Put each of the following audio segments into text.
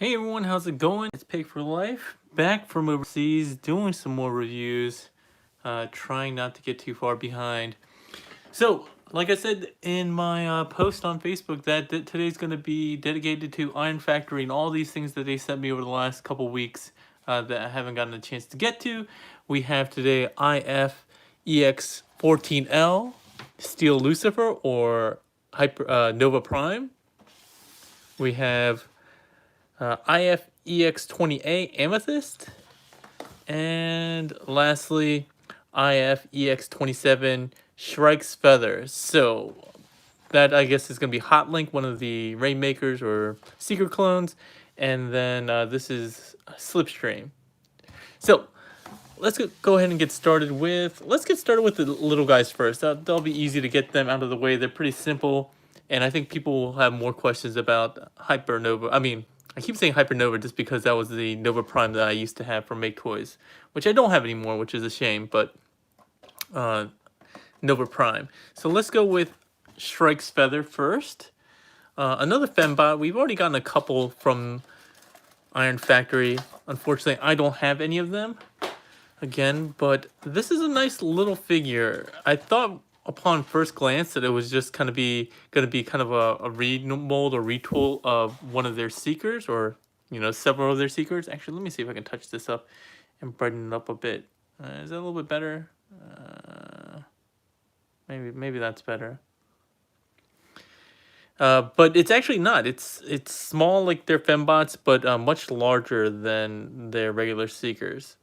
Hey everyone, how's it going? It's Pig for Life, back from overseas, doing some more reviews, trying not to get too far behind. So, like I said in my post on Facebook, that today's going to be dedicated to Iron Factory and all these things that they sent me over the last couple weeks that I haven't gotten a chance to get to. We have today IF EX-14L, Steel Lucifer, or Nova Prime. We have IF EX-20A Amethyst, and lastly IF EX-27 Shrike's Feathers. So that I guess is going to be Hotlink, one of the Rainmakers or Seeker clones, and then this is Slipstream. So let's go ahead and get started with the little guys first. That'll be easy to get them out of the way. They're pretty simple, and I think people will have more questions about Hypernova. I keep saying Hypernova just because that was the Nova Prime that I used to have from Make Toys, which I don't have anymore, which is a shame, but Nova Prime. So let's go with Shrike's Feather first. Another Fembot. We've already gotten a couple from Iron Factory. Unfortunately, I don't have any of them again, but this is a nice little figure. I thought upon first glance that it was just going to be kind of a remold or retool of one of their Seekers, or several of their Seekers. Actually, let me see if I can touch this up and brighten it up a bit. Is that a little bit better? Maybe that's better. But it's actually not. It's small like their Fembots, but much larger than their regular Seekers.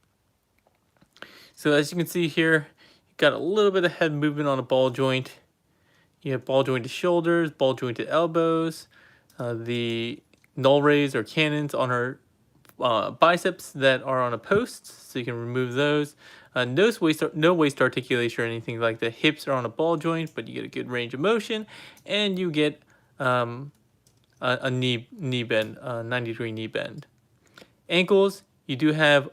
So as you can see here, you got a little bit of head movement on a ball joint. You have ball jointed shoulders, ball jointed elbows, the null rays or cannons on her biceps that are on a post, so you can remove those. No waist articulation or anything like that. Hips are on a ball joint, but you get a good range of motion, and you get a knee bend, 90-degree knee bend. Ankles, you do have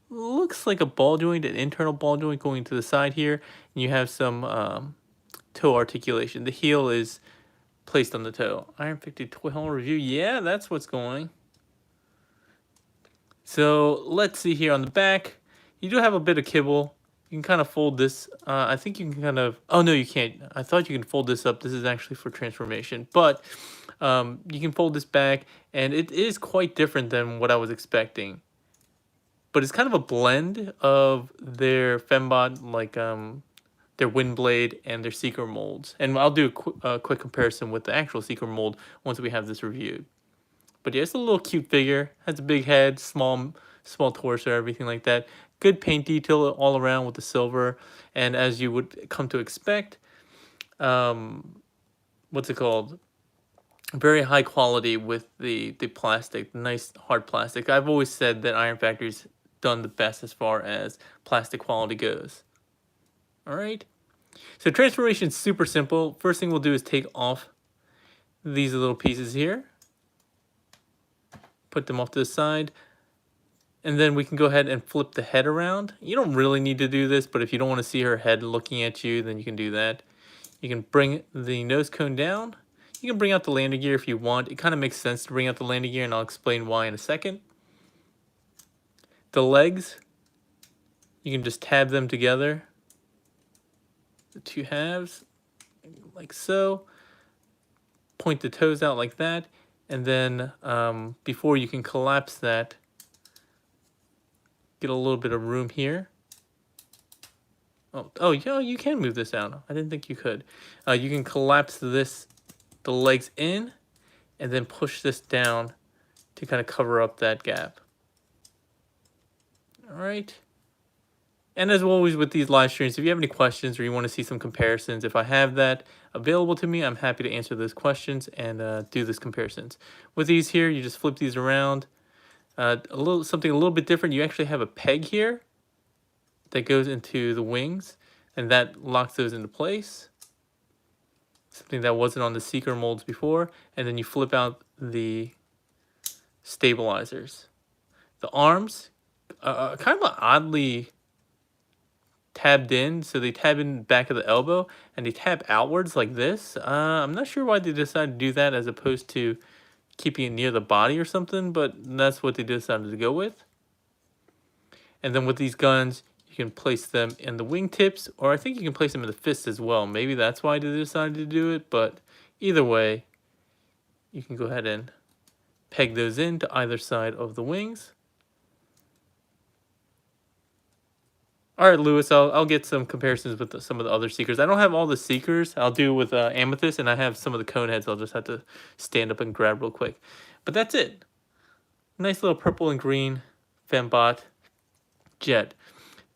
looks like a ball joint, an internal ball joint going to the side here, and you have some toe articulation. The heel is placed on the toe. Iron 50 toy haul review. Yeah, that's what's going. So let's see here on the back. You do have a bit of kibble. You can kind of fold this. I think you can kind of. Oh no, you can't. I thought you can fold this up. This is actually for transformation, but you can fold this back, and it is quite different than what I was expecting. But it's kind of a blend of their Fembot, like their Windblade and their Seeker molds. And I'll do a quick comparison with the actual Seeker mold once we have this reviewed. But yeah, it's a little cute figure. Has a big head, small torso, everything like that. Good paint detail all around with the silver. And as you would come to expect, what's it called? Very high quality with the plastic, nice hard plastic. I've always said that Iron Factory's done the best as far as plastic quality goes. All right. So transformation is super simple. First thing we'll do is take off these little pieces here. Put them off to the side. And then we can go ahead and flip the head around. You don't really need to do this, but if you don't want to see her head looking at you, then you can do that. You can bring the nose cone down. You can bring out the landing gear if you want. It kind of makes sense to bring out the landing gear, and I'll explain why in a second. The legs, you can just tab them together. The two halves, like so. Point the toes out like that. And then before you can collapse that, get a little bit of room here. Oh yeah, you can move this out. I didn't think you could. You can collapse the legs in, and then push this down to kind of cover up that gap. All right. And as always with these live streams, if you have any questions or you want to see some comparisons, if I have that available to me, I'm happy to answer those questions and do those comparisons. With these here, you just flip these around. Something a little bit different. You actually have a peg here that goes into the wings, and that locks those into place. Something that wasn't on the Seeker molds before. And then you flip out the stabilizers. The arms, kind of oddly tabbed in, so they tab in the back of the elbow and they tab outwards like this. I'm not sure why they decided to do that as opposed to keeping it near the body or something, but that's what they decided to go with. And then with these guns, you can place them in the wingtips, or I think you can place them in the fists as well. Maybe that's why they decided to do it, but either way, you can go ahead and peg those into either side of the wings. All right, Lewis, I'll get some comparisons with some of the other Seekers. I don't have all the Seekers. I'll do with Amethyst, and I have some of the Coneheads. I'll just have to stand up and grab real quick. But that's it. Nice little purple and green Fembot jet.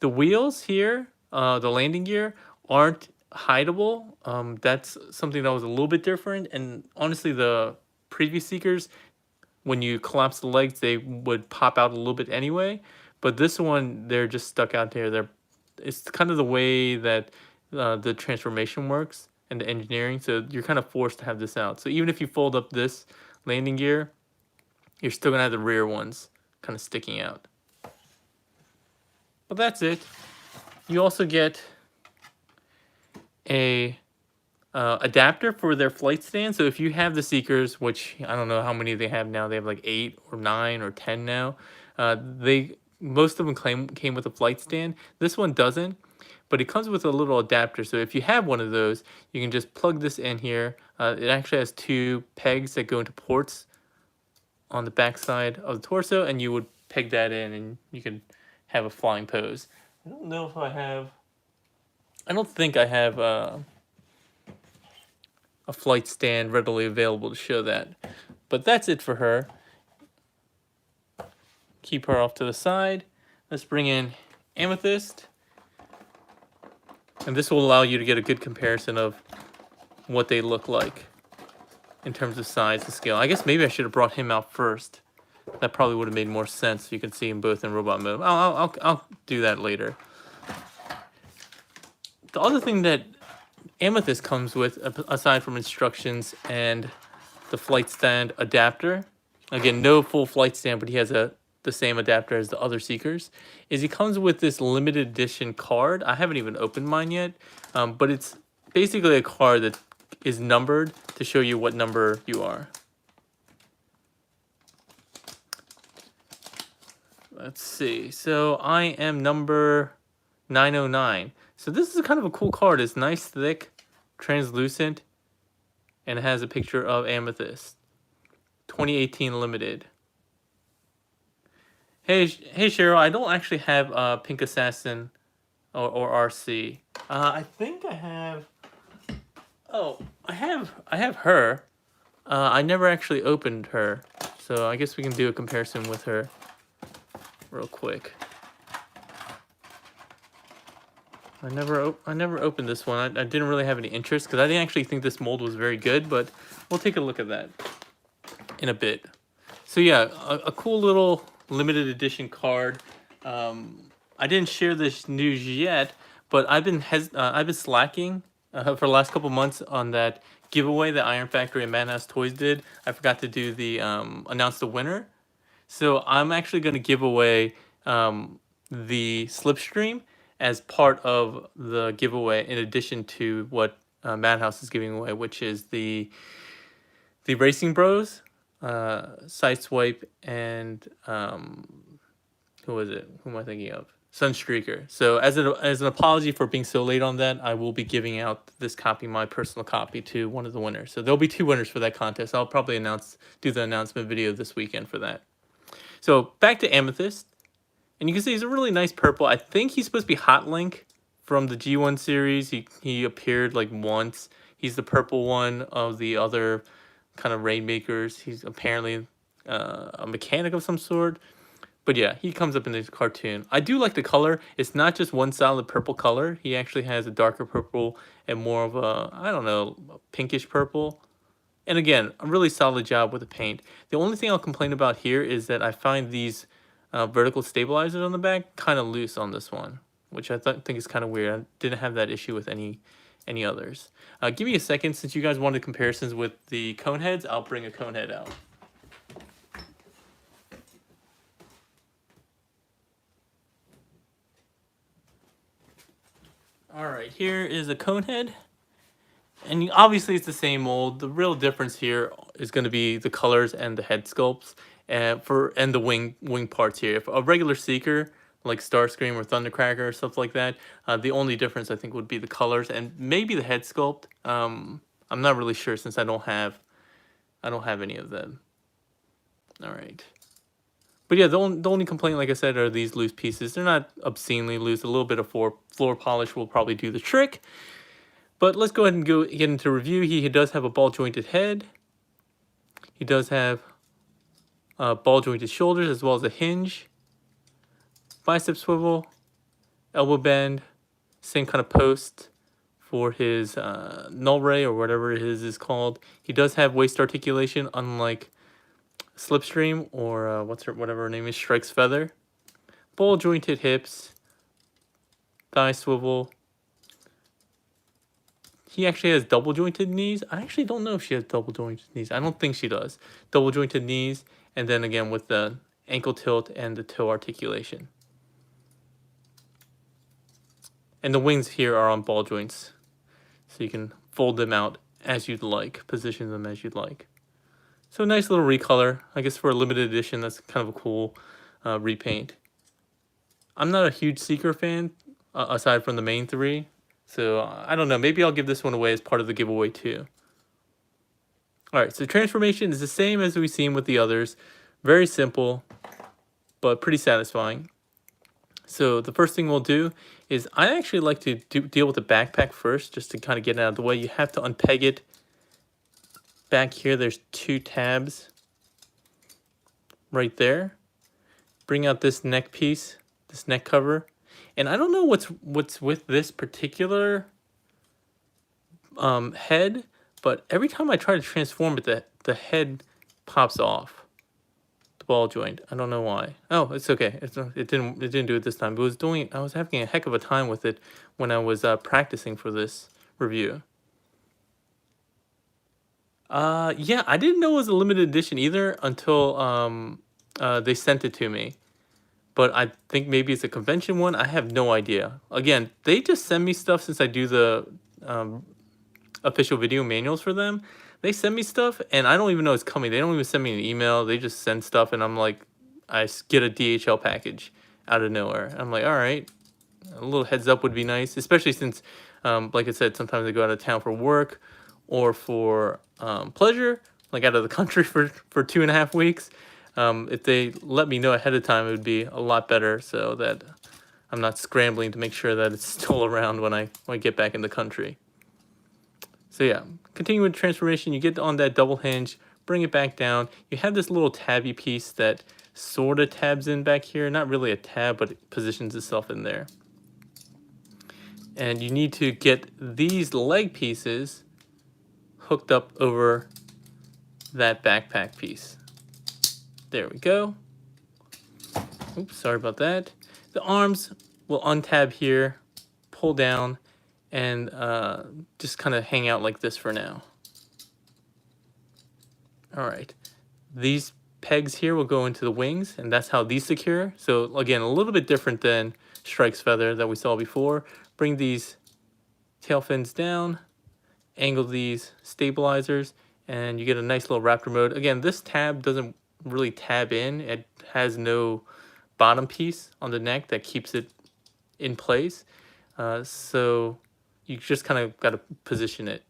The wheels here, the landing gear, aren't hideable. That's something that was a little bit different. And honestly, the previous Seekers, when you collapse the legs, they would pop out a little bit anyway. But this one, they're just stuck out there. It's kind of the way that the transformation works and the engineering. So you're kind of forced to have this out. So even if you fold up this landing gear, you're still gonna have the rear ones kind of sticking out. But that's it. You also get a adapter for their flight stand. So if you have the Seekers, which I don't know how many they have now, they have like 8 or 9 or 10 now. Most of them came with a flight stand. This one doesn't, but it comes with a little adapter. So if you have one of those, you can just plug this in here. It actually has 2 pegs that go into ports on the back side of the torso, and you would peg that in, and you can have a flying pose. I don't know if I have. I don't think I have a flight stand readily available to show that. But that's it for her. Keep her off to the side. Let's bring in Amethyst. And this will allow you to get a good comparison of what they look like in terms of size and scale. I guess maybe I should have brought him out first. That probably would have made more sense. You can see them both in robot mode. I'll do that later. The other thing that Amethyst comes with, aside from instructions and the flight stand adapter, again, no full flight stand, but he has the same adapter as the other Seekers, is he comes with this limited edition card. I haven't even opened mine yet, but it's basically a card that is numbered to show you what number you are. Let's see. So I am number 909. So this is kind of a cool card. It's nice, thick, translucent, and it has a picture of Amethyst. 2018 limited. Hey Cheryl, I don't actually have Pink Assassin or RC. I think I have. Oh, I have her. I never actually opened her, so I guess we can do a comparison with her real quick. I never opened this one. I didn't really have any interest because I didn't actually think this mold was very good, but we'll take a look at that in a bit. So yeah, a cool little limited edition card. I didn't share this news yet, but I've been slacking for the last couple months on that giveaway that Iron Factory and Madhouse Toys did. I forgot to do the announce the winner. So I'm actually going to give away the Slipstream as part of the giveaway, in addition to what Madhouse is giving away, which is the Racing Bros, Sideswipe, and who was it? Who am I thinking of? Sunstreaker. So as an apology for being so late on that, I will be giving out this copy, my personal copy, to one of the winners. So there'll be 2 winners for that contest. I'll probably do the announcement video this weekend for that. So back to Amethyst. And you can see he's a really nice purple. I think he's supposed to be Hot Link from the G1 series. He appeared like once. He's the purple one of the other kind of Rainmakers. He's apparently a mechanic of some sort. But yeah, he comes up in this cartoon. I do like the color. It's not just one solid purple color. He actually has a darker purple and more of a, I don't know, pinkish purple. And again, a really solid job with the paint. The only thing I'll complain about here is that I find these vertical stabilizers on the back kind of loose on this one, which I think is kind of weird. I didn't have that issue with any others. Give me a second. Since you guys wanted comparisons with the cone heads, I'll bring a cone head out. All right, here is a cone head. And obviously it's the same mold. The real difference here is going to be the colors and the head sculpts, and the wing parts here. If a regular Seeker like Starscream or Thundercracker or stuff like that, the only difference I think would be the colors and maybe the head sculpt. I'm not really sure since I don't have any of them. All right. But yeah, the only complaint, like I said, are these loose pieces. They're not obscenely loose. A little bit of floor polish will probably do the trick. But let's go ahead and get into review. He does have a ball jointed head. He does have ball jointed shoulders as well as a hinge. Bicep swivel, elbow bend, same kind of post for his null ray or whatever his is called. He does have waist articulation, unlike Slipstream or whatever her name is, Shrike's feather. Ball jointed hips, thigh swivel. He actually has double jointed knees. I actually don't know if she has double jointed knees. I don't think she does. Double jointed knees, and then again with the ankle tilt and the toe articulation. And the wings here are on ball joints, so you can fold them out as you'd like, position them as you'd like. So nice little recolor. I guess for a limited edition, that's kind of a cool repaint. I'm not a huge Seeker fan, aside from the main three. So I don't know, maybe I'll give this one away as part of the giveaway too. Alright, so transformation is the same as we've seen with the others. Very simple, but pretty satisfying. So the first thing we'll do is I actually like to deal with the backpack first, just to kind of get it out of the way. You have to unpeg it. Back here, there's 2 tabs right there. Bring out this neck piece, this neck cover. And I don't know what's with this particular head, but every time I try to transform it, the head pops off. The ball joint. I don't know why. Oh, it's okay. It didn't do it this time. But I was having a heck of a time with it when I was practicing for this review. Yeah, I didn't know it was a limited edition either until they sent it to me. But I think maybe it's a convention one. I have no idea. Again, they just send me stuff since I do the official video manuals for them. They send me stuff, and I don't even know it's coming. They don't even send me an email. They just send stuff, and I'm like, I get a DHL package out of nowhere. I'm like, all right, a little heads up would be nice, especially since, like I said, sometimes I go out of town for work or for pleasure, like out of the country for 2.5 weeks. If they let me know ahead of time, it would be a lot better, so that I'm not scrambling to make sure that it's still around when I get back in the country. So yeah, continue with transformation. You get on that double hinge, bring it back down. You have this little tabby piece that sort of tabs in back here. Not really a tab, but it positions itself in there. And you need to get these leg pieces hooked up over that backpack piece. There we go. Oops, sorry about that. The arms will untab here, pull down, and just kind of hang out like this for now. All right. These pegs here will go into the wings, and that's how these secure. So again, a little bit different than Shrike's feather that we saw before. Bring these tail fins down, angle these stabilizers, and you get a nice little raptor mode. Again, this tab doesn't really tab in. It has no bottom piece on the neck that keeps it in place. So you just kind of got to position it.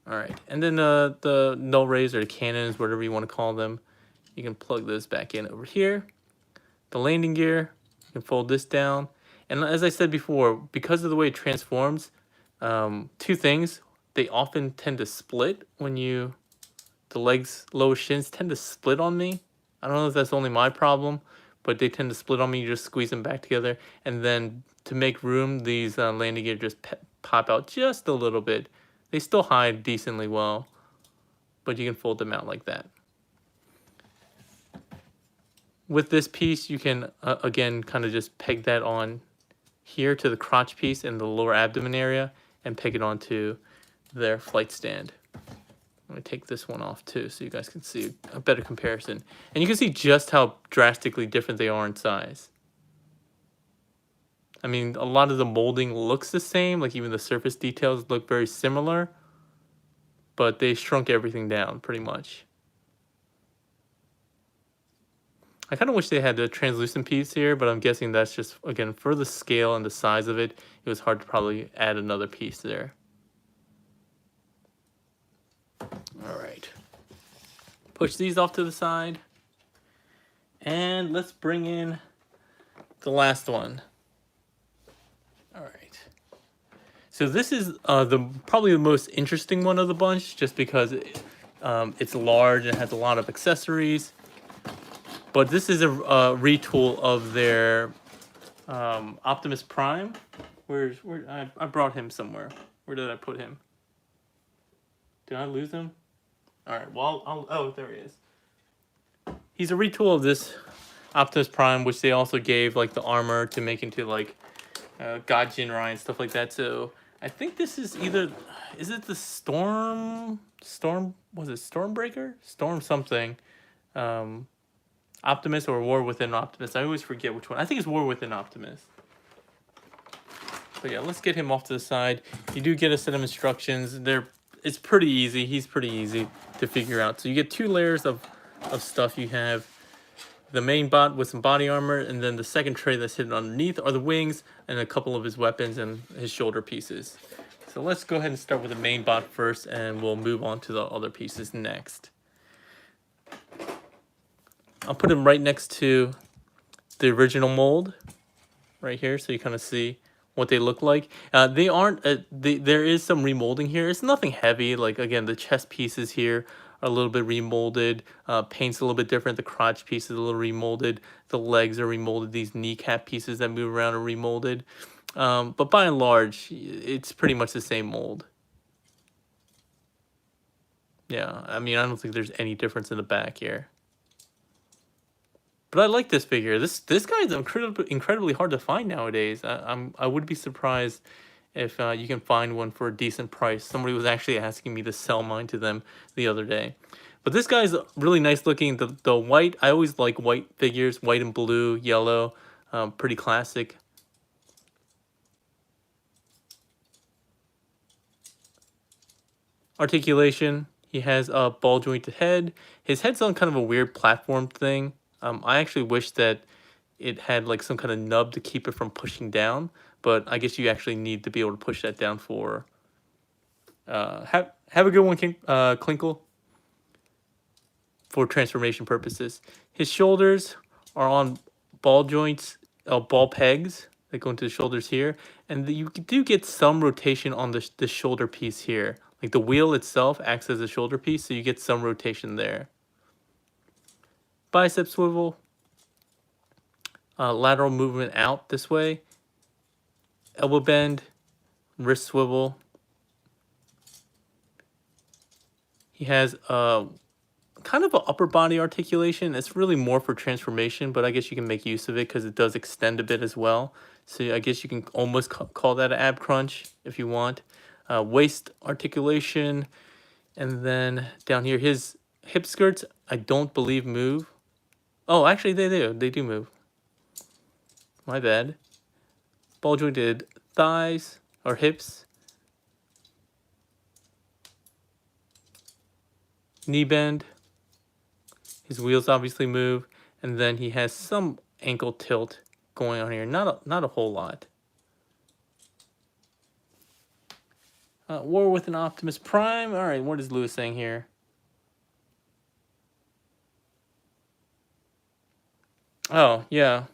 All right, and then the null rays or the cannons, whatever you want to call them, you can plug those back in over here. The landing gear, you can fold this down. And as I said before, because of the way it transforms, 2 things. They often tend to split when the legs, lower shins tend to split on me. I don't know if that's only my problem, but they tend to split on me. You just squeeze them back together. And then to make room, these landing gear just pop out just a little bit. They still hide decently well, but you can fold them out like that. With this piece, you can, again, kind of just peg that on here to the crotch piece in the lower abdomen area and peg it onto their flight stand. I'm going to take this one off too so you guys can see a better comparison. And you can see just how drastically different they are in size. I mean, a lot of the molding looks the same, like even the surface details look very similar, but they shrunk everything down pretty much. I kind of wish they had a translucent piece here, but I'm guessing that's just, again, for the scale and the size of it, it was hard to probably add another piece there. All right. Push these off to the side. And let's bring in the last one. All right. So this is probably the most interesting one of the bunch, just because it's large and has a lot of accessories. But this is a retool of their Optimus Prime. Where I brought him somewhere. Where did I put him? Did I lose him? All right. Well, oh, there he is. He's a retool of this Optimus Prime, which they also gave like the armor to make into like God Jinrai and stuff like that. So I think this is either, is it the Storm, was it Stormbreaker? Storm something. Optimus or War Within Optimus. I always forget which one. I think it's War Within Optimus. But yeah, let's get him off to the side. You do get a set of instructions. It's pretty easy. He's pretty easy to figure out. So you get 2 layers of stuff. You have the main bot with some body armor, and then the second tray that's hidden underneath are the wings and a couple of his weapons and his shoulder pieces. So let's go ahead and start with the main bot first, and we'll move on to the other pieces next. I'll put him right next to the original mold right here, so you kind of see what they look like. They aren't, there is some remolding here. It's nothing heavy. Like, again, the chest pieces here are a little bit remolded. Paint's a little bit different. The crotch piece is a little remolded. The legs are remolded. These kneecap pieces that move around are remolded. But by and large, it's pretty much the same mold. Yeah, I mean, I don't think there's any difference in the back here. But I like this figure. This guy is incredibly hard to find nowadays. I would be surprised if you can find one for a decent price. Somebody was actually asking me to sell mine to them the other day. But this guy's really nice looking. The white, I always like white figures, white and blue, yellow, pretty classic. Articulation, he has a ball jointed head. His head's on kind of a weird platform thing. I actually wish that it had like some kind of nub to keep it from pushing down, but I guess you actually need to be able to push that down for. Have a good one, Klinkle. For transformation purposes, his shoulders are on ball joints, ball pegs that go into the shoulders here, and you do get some rotation on the shoulder piece here. Like the wheel itself acts as a shoulder piece, so you get some rotation there. Bicep swivel, lateral movement out this way, elbow bend, wrist swivel. He has kind of an upper body articulation. It's really more for transformation, but I guess you can make use of it because it does extend a bit as well. So I guess you can almost call that an ab crunch if you want. Waist articulation, and then down here, his hip skirts, I don't believe move. Oh, actually they do move. My bad. Ball jointed thighs or hips. Knee bend. His wheels obviously move, and then he has some ankle tilt going on here. Not a whole lot. War with an Optimus Prime. All right, what is Lewis saying here? Oh, yeah.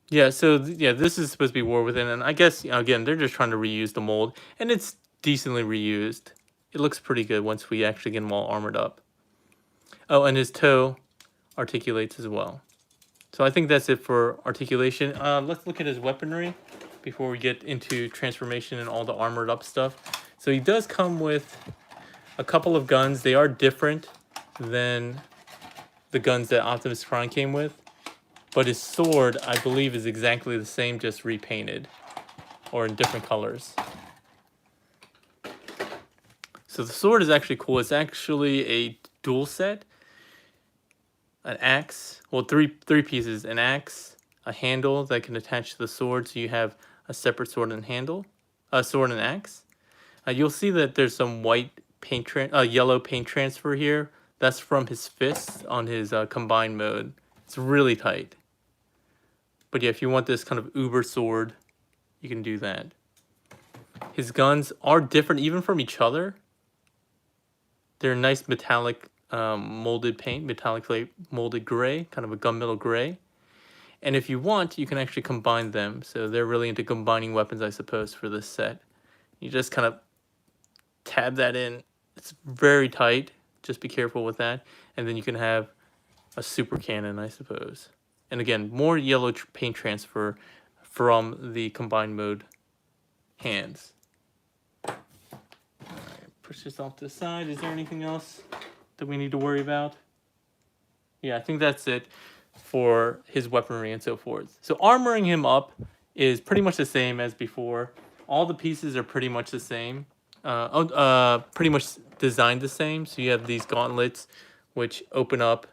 Yeah, so this is supposed to be War Within, and I guess, again, they're just trying to reuse the mold, and it's decently reused. It looks pretty good once we actually get them all armored up. Oh, and his toe articulates as well. So I think that's it for articulation. Let's look at his weaponry before we get into transformation and all the armored up stuff. So he does come with a couple of guns. They are different than the guns that Optimus Prime came with. But his sword, I believe, is exactly the same, just repainted. Or in different colors. So the sword is actually cool. It's actually a dual set. An axe. Well, three pieces. An axe, a handle that can attach to the sword, so you have a separate sword and handle, a sword and axe. You'll see that there's some yellow paint transfer here. That's from his fists on his combined mode. It's really tight. But yeah, if you want this kind of uber sword, you can do that. His guns are different even from each other. They're nice metallic molded paint, metallic molded gray, kind of a gunmetal gray. And if you want, you can actually combine them. So they're really into combining weapons, I suppose, for this set. You just kind of tab that in. It's very tight. Just be careful with that. And then you can have a super cannon, I suppose. And again, more yellow paint transfer from the combined mode hands. All right, push this off to the side. Is there anything else that we need to worry about? Yeah, I think that's it for his weaponry and so forth. So armoring him up is pretty much the same as before. All the pieces are pretty much the same. Pretty much designed the same. So you have these gauntlets which open up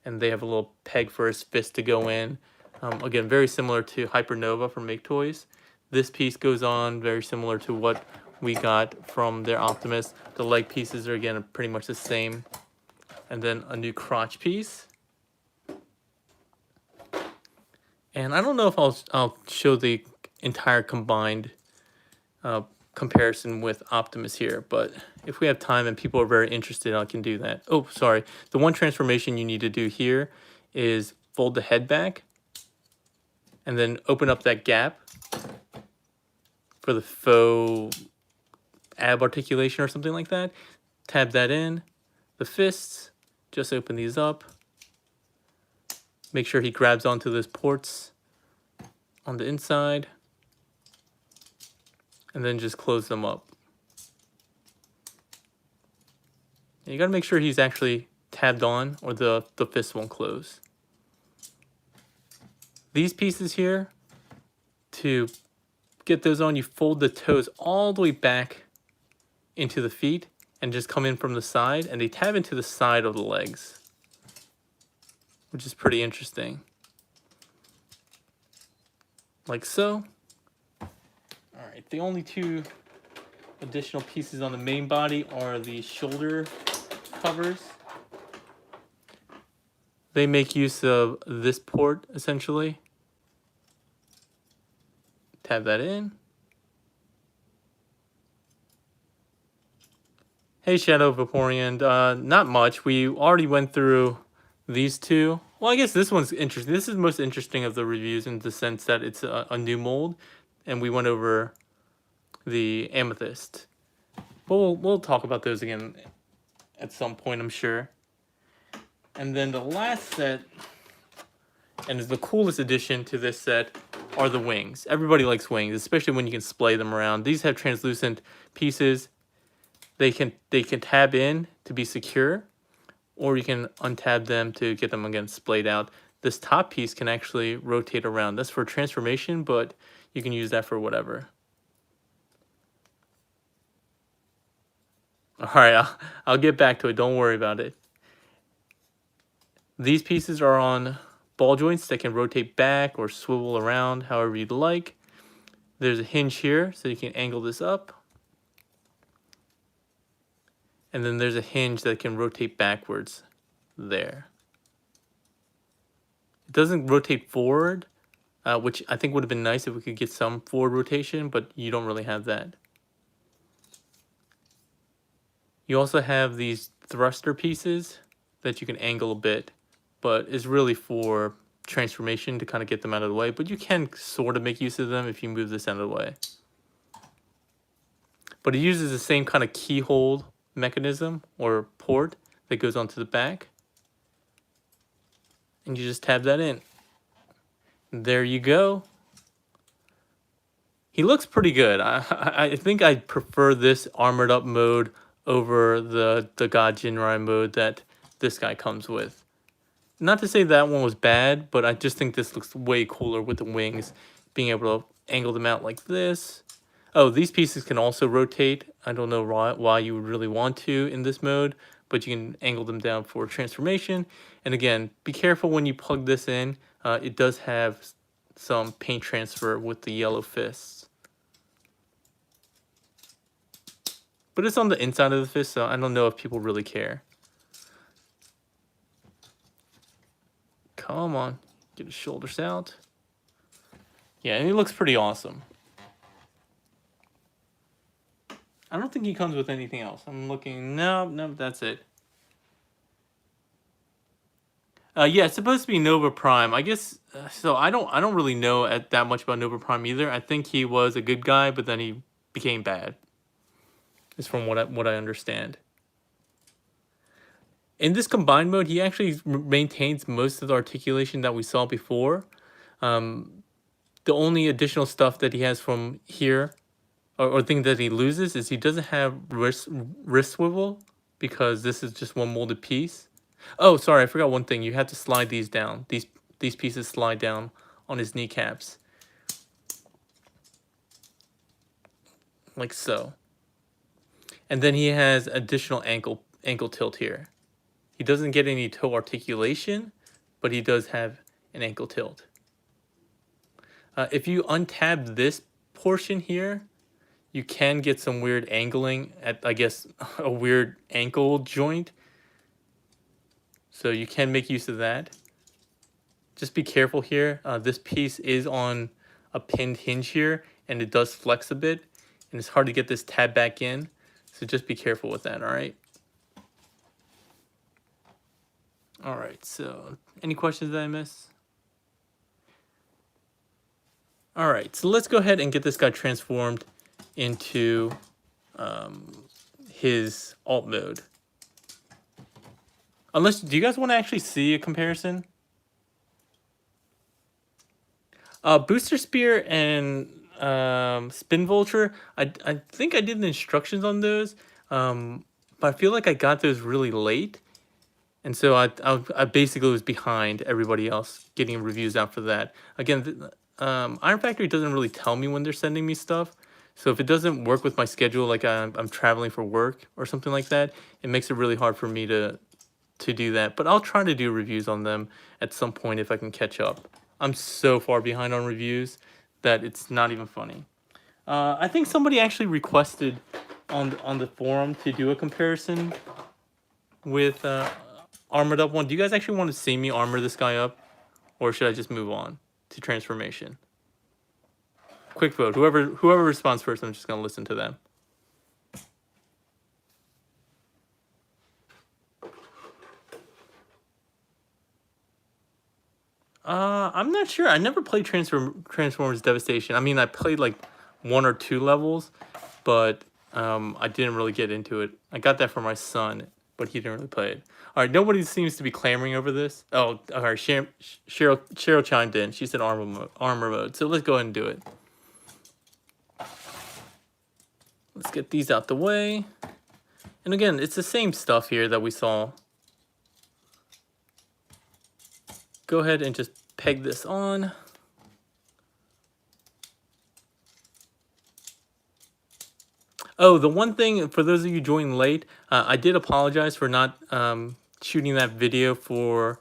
and they have a little peg for his fist to go in. Again, very similar to Hypernova from Make Toys. This piece goes on very similar to what we got from their Optimus. The leg pieces are again pretty much the same. And then a new crotch piece. And I don't know if I'll show the entire combined comparison with Optimus here, but if we have time and people are very interested, I can do that. Oh, sorry. The one transformation you need to do here is fold the head back and then open up that gap for the faux ab articulation or something like that. Tab that in. The fists, just open these up. Make sure he grabs onto those ports on the inside. And then just close them up. And you gotta make sure he's actually tabbed on or the fist won't close. These pieces here, to get those on, you fold the toes all the way back into the feet and just come in from the side, and they tab into the side of the legs, which is pretty interesting. Like so. Alright, the only two additional pieces on the main body are the shoulder covers. They make use of this port, essentially. Tab that in. Hey, Shadow Vaporeon. Not much. We already went through these two. Well, I guess this one's interesting. This is the most interesting of the reviews in the sense that it's a new mold. And we went over the Amethyst. But we'll talk about those again at some point, I'm sure. And then the last set, and is the coolest addition to this set, are the wings. Everybody likes wings, especially when you can splay them around. These have translucent pieces. They can tab in to be secure, or you can untab them to get them again splayed out. This top piece can actually rotate around. That's for transformation, but you can use that for whatever. All right, I'll get back to it. Don't worry about it. These pieces are on ball joints that can rotate back or swivel around however you'd like. There's a hinge here, so you can angle this up. And then there's a hinge that can rotate backwards there. It doesn't rotate forward, which I think would have been nice if we could get some forward rotation, but you don't really have that. You also have these thruster pieces that you can angle a bit, but it's really for transformation to kind of get them out of the way. But you can sort of make use of them if you move this out of the way. But it uses the same kind of keyhole mechanism or port that goes onto the back. And you just tab that in. There you go. He looks pretty good. I think I prefer this armored up mode over the God Jinrai mode that this guy comes with. Not to say that one was bad, but I just think this looks way cooler with the wings. Being able to angle them out like this. Oh, these pieces can also rotate. I don't know why you would really want to in this mode, but you can angle them down for transformation. And again, be careful when you plug this in. It does have some paint transfer with the yellow fists. But it's on the inside of the fist, so I don't know if people really care. Come on, get his shoulders out. Yeah, and he looks pretty awesome. I don't think he comes with anything else. I'm looking. No, that's it. Yeah, it's supposed to be Nova Prime. I guess so. I don't really know that much about Nova Prime either. I think he was a good guy, but then he became bad. Is from what I understand. In this combined mode, he actually maintains most of the articulation that we saw before. The only additional stuff that he has from here, or thing that he loses, is he doesn't have wrist swivel, because this is just one molded piece. Oh, sorry, I forgot one thing. You have to slide these down. These pieces slide down on his kneecaps. Like so. And then he has additional ankle tilt here. He doesn't get any toe articulation, but he does have an ankle tilt. If you untab this portion here, you can get some weird angling at, I guess, a weird ankle joint. So you can make use of that. Just be careful here. This piece is on a pinned hinge here, and it does flex a bit, and it's hard to get this tab back in. So just be careful with that, all right? All right, so any questions that I missed? All right, so let's go ahead and get this guy transformed into his alt mode. Unless, do you guys want to actually see a comparison? Booster Spear and Spin Vulture, I think I did the instructions on those, but I feel like I got those really late. And so I basically was behind everybody else getting reviews out for that. Again, Iron Factory doesn't really tell me when they're sending me stuff. So if it doesn't work with my schedule, like I'm traveling for work or something like that, it makes it really hard for me to do that. But I'll try to do reviews on them at some point if I can catch up. I'm so far behind on reviews that it's not even funny. I think somebody actually requested on the forum to do a comparison with Armored Up one. Do you guys actually want to see me armor this guy up, or should I just move on to transformation? Quick vote. Whoever responds first, I'm just gonna listen to them. I'm not sure. I never played Transformers Devastation. I mean, I played like 1 or 2 levels, but I didn't really get into it. I got that for my son, but he didn't really play it. All right, nobody seems to be clamoring over this. Oh, all right, Cheryl chimed in. She said armor mode. So let's go ahead and do it. Let's get these out the way. And again, it's the same stuff here that we saw. Go ahead and just peg this on. Oh, the one thing, for those of you joining late, I did apologize for not shooting that video for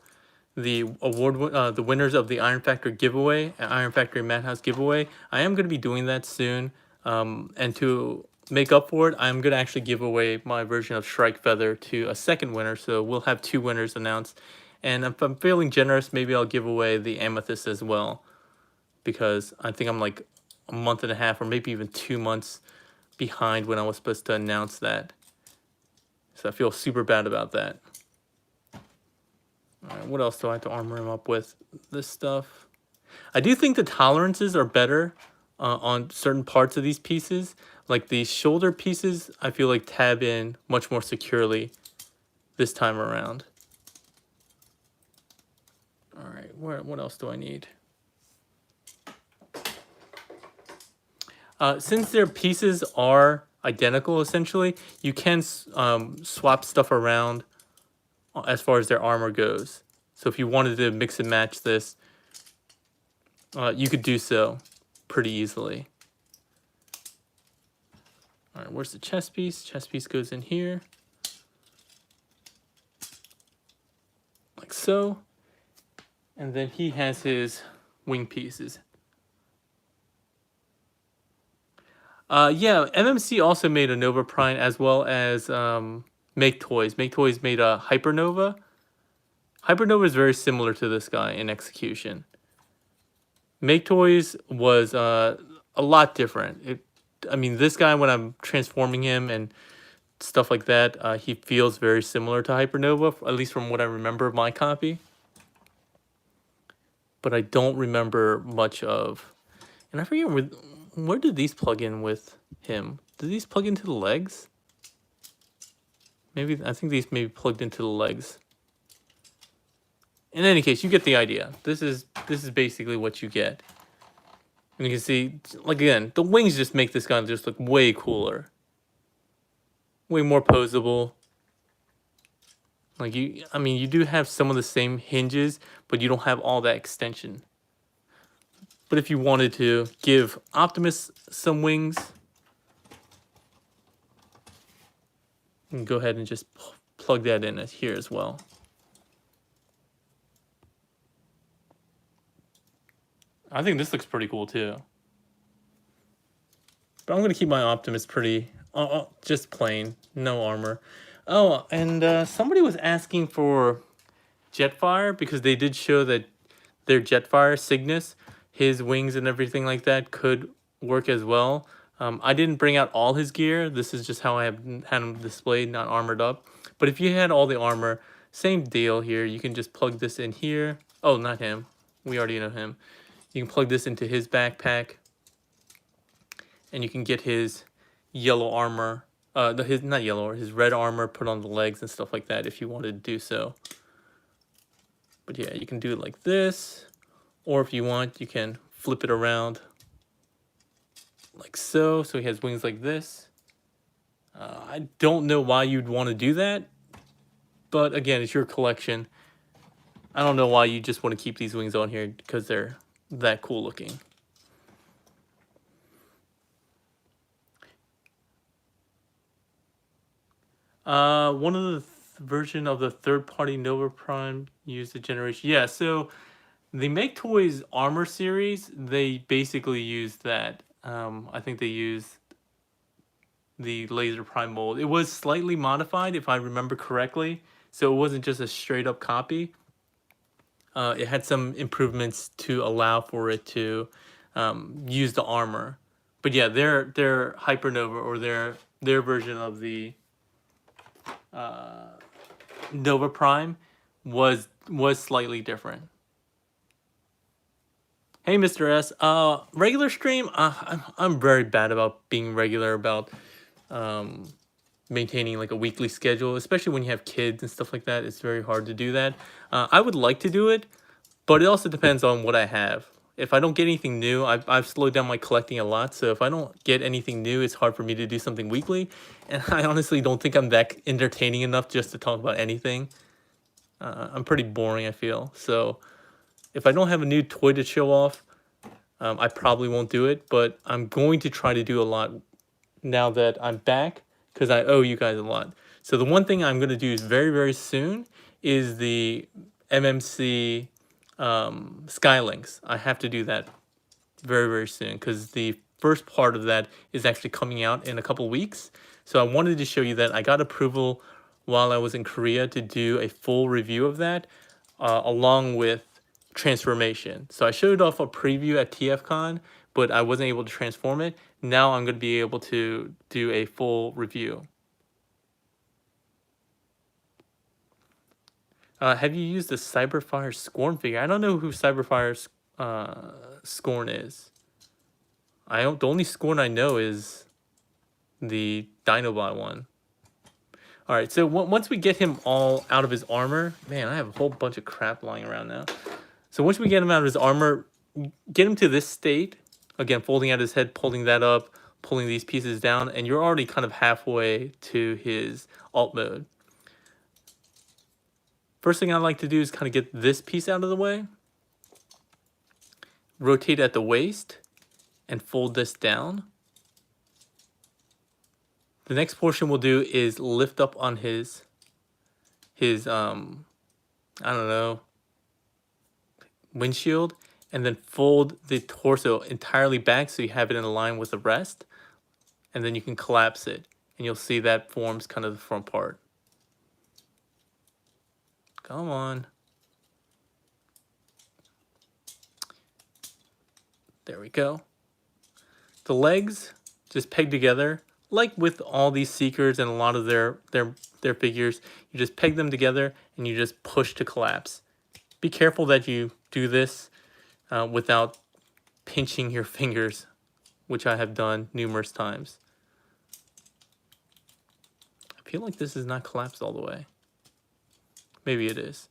the the winners of the Iron Factory giveaway, Iron Factory Madhouse giveaway. I am going to be doing that soon, and to make up for it, I'm going to actually give away my version of Shrike Feather to a second winner, so we'll have 2 winners announced. And if I'm feeling generous, maybe I'll give away the Amethyst as well, because I think I'm like a month and a half or maybe even 2 months behind when I was supposed to announce that. So I feel super bad about that. All right, what else do I have to armor him up with? This stuff. I do think the tolerances are better on certain parts of these pieces. Like the shoulder pieces, I feel like tab in much more securely this time around. All right, what else do I need? Since their pieces are identical, essentially, you can swap stuff around as far as their armor goes. So if you wanted to mix and match this, you could do so pretty easily. All right, where's the chest piece? Chest piece goes in here. Like so. And then he has his wing pieces. Yeah, MMC also made a Nova Prime as well as Make Toys. Make Toys made a Hypernova. Hypernova is very similar to this guy in execution. Make Toys was a lot different. I mean, this guy, when I'm transforming him and stuff like that, he feels very similar to Hypernova, at least from what I remember of my copy. But I don't remember much of... And I forget, where did these plug in with him? Did these plug into the legs? Maybe, I think these maybe plugged into the legs. In any case, you get the idea. This is basically what you get. And you can see, like, again, the wings just make this guy just look way cooler. Way more posable. Like, I mean, you do have some of the same hinges, but you don't have all that extension. But if you wanted to give Optimus some wings, you can go ahead and just plug that in here as well. I think this looks pretty cool too. But I'm going to keep my Optimus pretty, just plain, no armor. Oh, and somebody was asking for Jetfire, because they did show that their Jetfire, Cygnus, his wings and everything like that could work as well. I didn't bring out all his gear. This is just how I had him displayed, not armored up. But if you had all the armor, same deal here. You can just plug this in here. Oh, not him. We already know him. You can plug this into his backpack, and you can get his yellow armor, his red armor put on the legs and stuff like that if you wanted to do so. But yeah, you can do it like this, or if you want, you can flip it around like so. So he has wings like this. I don't know why you'd want to do that, but again, it's your collection. I don't know why you just want to keep these wings on here, because they're that cool looking. One of the version of the third-party Nova Prime used the generation. Yeah, so the Make Toys Armor series, they basically used that. I think they used the Laser Prime mold. It was slightly modified, if I remember correctly, so it wasn't just a straight-up copy. It had some improvements to allow for it to use the armor. But yeah, their Hypernova, or their version of the Nova Prime was slightly different. Hey, Mr. S. Regular stream. I'm very bad about being regular, about maintaining like a weekly schedule, especially when you have kids and stuff like that. It's very hard to do that. I would like to do it, but it also depends on what I have. If I don't get anything new, I've slowed down my collecting a lot. So if I don't get anything new, it's hard for me to do something weekly. And I honestly don't think I'm that entertaining enough just to talk about anything. I'm pretty boring, I feel. So if I don't have a new toy to show off, I probably won't do it. But I'm going to try to do a lot now that I'm back, because I owe you guys a lot. So the one thing I'm going to do is very, very soon is the MMC Skylinks. I have to do that very, very soon, because the first part of that is actually coming out in a couple weeks. So I wanted to show you that. I got approval while I was in Korea to do a full review of that, along with transformation. So I showed off a preview at TFCon, but I wasn't able to transform it. Now I'm going to be able to do a full review. Have you used the Cyberfire Scorn figure? I don't know who Cyberfire Scorn is. The only Scorn I know is the Dinobot one. All right, so once we get him all out of his armor, man, I have a whole bunch of crap lying around now. So once we get him out of his armor, get him to this state. Again, folding out his head, pulling that up, pulling these pieces down, and you're already kind of halfway to his alt mode. First thing I like to do is kind of get this piece out of the way. Rotate at the waist and fold this down. The next portion we'll do is lift up on his I don't know, windshield, and then fold the torso entirely back so you have it in line with the rest, and then you can collapse it, and you'll see that forms kind of the front part. Come on. There we go. The legs just peg together, like with all these Seekers and a lot of their figures. You just peg them together and you just push to collapse. Be careful that you do this without pinching your fingers, which I have done numerous times. I feel like this is not collapsed all the way. Maybe it is.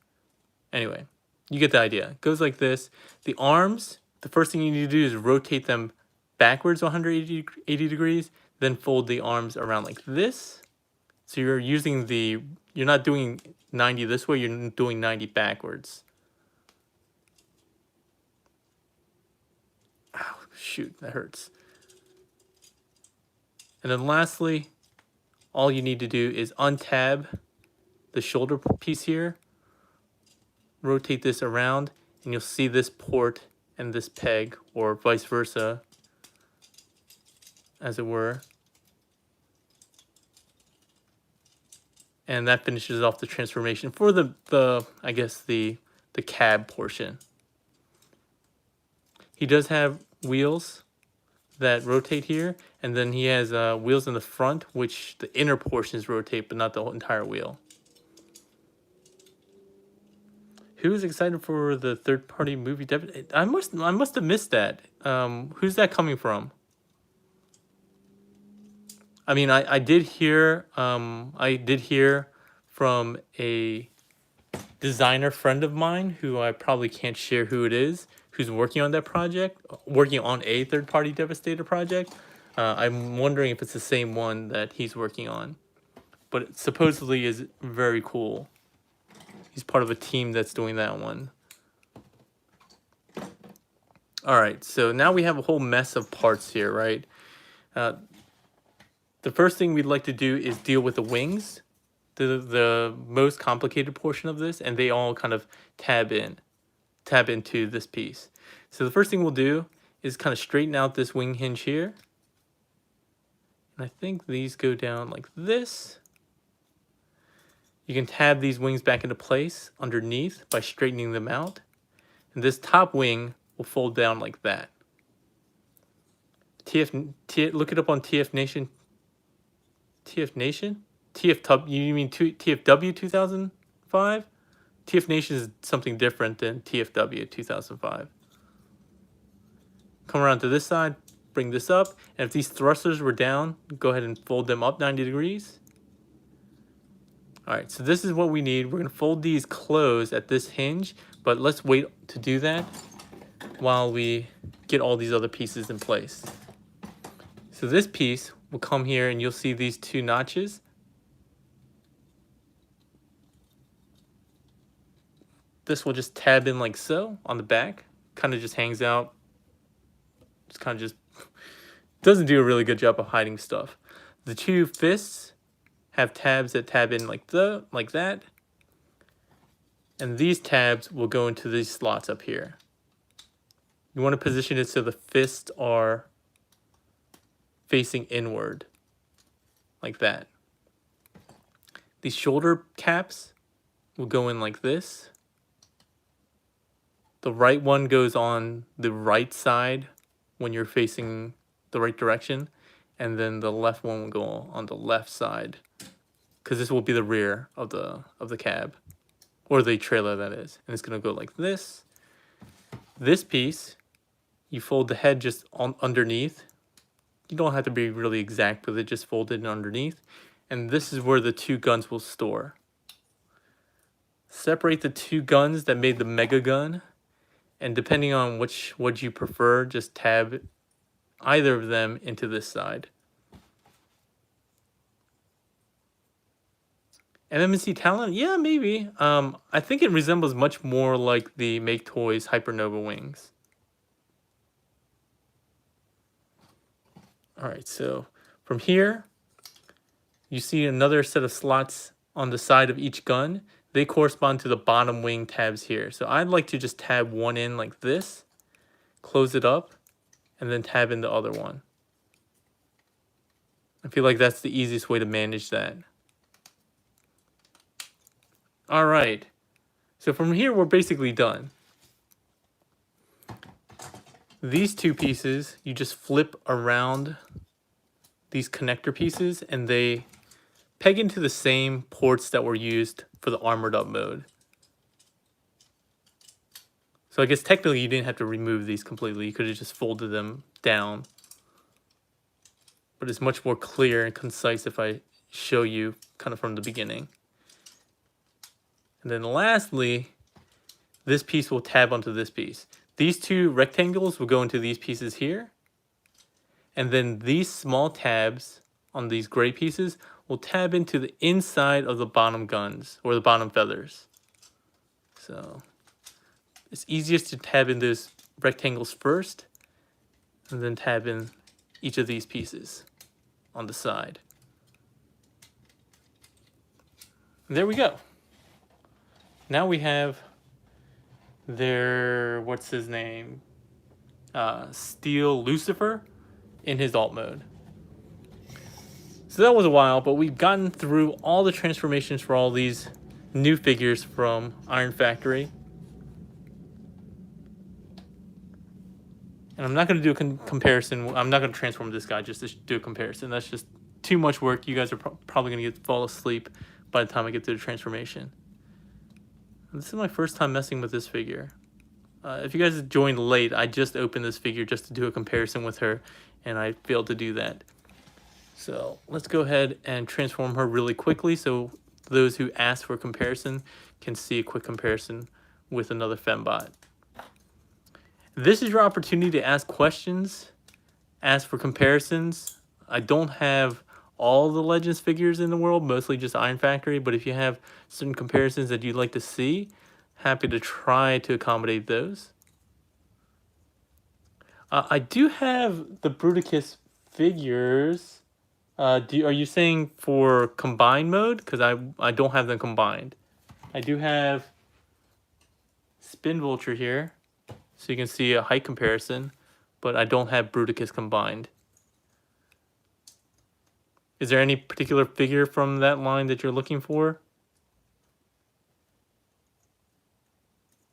Anyway, you get the idea. It goes like this. The arms, the first thing you need to do is rotate them backwards 180 degrees, then fold the arms around like this. So you're not doing 90 this way, you're doing 90 backwards. Ow, shoot, that hurts. And then lastly, all you need to do is untab the shoulder piece here, rotate this around, and you'll see this port and this peg, or vice versa, as it were. And that finishes off the transformation for I guess the cab portion. He does have wheels that rotate here, and then he has wheels in the front, which the inner portions rotate, but not the entire wheel. Who's excited for the third-party movie? I must have missed that. Who's that coming from? I mean, I did hear from a designer friend of mine who I probably can't share who it is, who's working on that project, working on a third-party Devastator project. I'm wondering if it's the same one that he's working on, but it supposedly is very cool. He's part of a team that's doing that one. All right, so now we have a whole mess of parts here, right? The first thing we'd like to do is deal with the wings, the most complicated portion of this, and they all kind of tab into this piece. So the first thing we'll do is kind of straighten out this wing hinge here. And I think these go down like this. You can tab these wings back into place underneath by straightening them out. And this top wing will fold down like that. Look it up on TF Nation. TF Nation? You mean TFW 2005? TF Nation is something different than TFW 2005. Come around to this side, bring this up, and if these thrusters were down, go ahead and fold them up 90 degrees. All right, so this is what we need. We're gonna fold these closed at this hinge, but let's wait to do that while we get all these other pieces in place. So this piece will come here and you'll see these two notches. This will just tab in like so on the back, kind of just hangs out. Just kind of just doesn't do a really good job of hiding stuff. The two fists have tabs that tab in like that. And these tabs will go into these slots up here. You want to position it so the fists are facing inward, like that. These shoulder caps will go in like this. The right one goes on the right side when you're facing the right direction, and then the left one will go on the left side, because this will be the rear of the cab, or the trailer that is. And it's gonna go like this. This piece, you fold the head just underneath. You don't have to be really exact with it, just fold it underneath. And this is where the two guns will store. Separate the two guns that made the mega gun, and depending on which you prefer, just tab either of them into this side. MMC Talon? Yeah, maybe. I think it resembles much more like the Make Toys Hypernova wings. All right, so from here, you see another set of slots on the side of each gun. They correspond to the bottom wing tabs here. So I'd like to just tab one in like this, close it up, and then tab in the other one. I feel like that's the easiest way to manage that. All right. So from here, we're basically done. These two pieces, you just flip around these connector pieces and they peg into the same ports that were used for the armored up mode. So I guess technically you didn't have to remove these completely. You could have just folded them down. But it's much more clear and concise if I show you kind of from the beginning. And then lastly, this piece will tab onto this piece. These two rectangles will go into these pieces here. And then these small tabs on these gray pieces will tab into the inside of the bottom guns or the bottom feathers. So it's easiest to tab in those rectangles first and then tab in each of these pieces on the side. And there we go. Now we have their, what's his name? Steel Lucifer in his alt mode. So that was a while, but we've gotten through all the transformations for all these new figures from Iron Factory. And I'm not going to do a comparison. I'm not going to transform this guy just to do a comparison. That's just too much work. You guys are probably going to fall asleep by the time I get to the transformation. And this is my first time messing with this figure. If you guys joined late, I just opened this figure just to do a comparison with her, and I failed to do that. So let's go ahead and transform her really quickly so those who ask for a comparison can see a quick comparison with another fembot. This is your opportunity to ask questions, ask for comparisons. I don't have all the Legends figures in the world, mostly just Iron Factory, but if you have certain comparisons that you'd like to see, happy to try to accommodate those. I do have the Bruticus figures. Are you saying for combined mode? Because I don't have them combined. I do have Spin Vulture here, so you can see a height comparison, but I don't have Bruticus combined. Is there any particular figure from that line that you're looking for?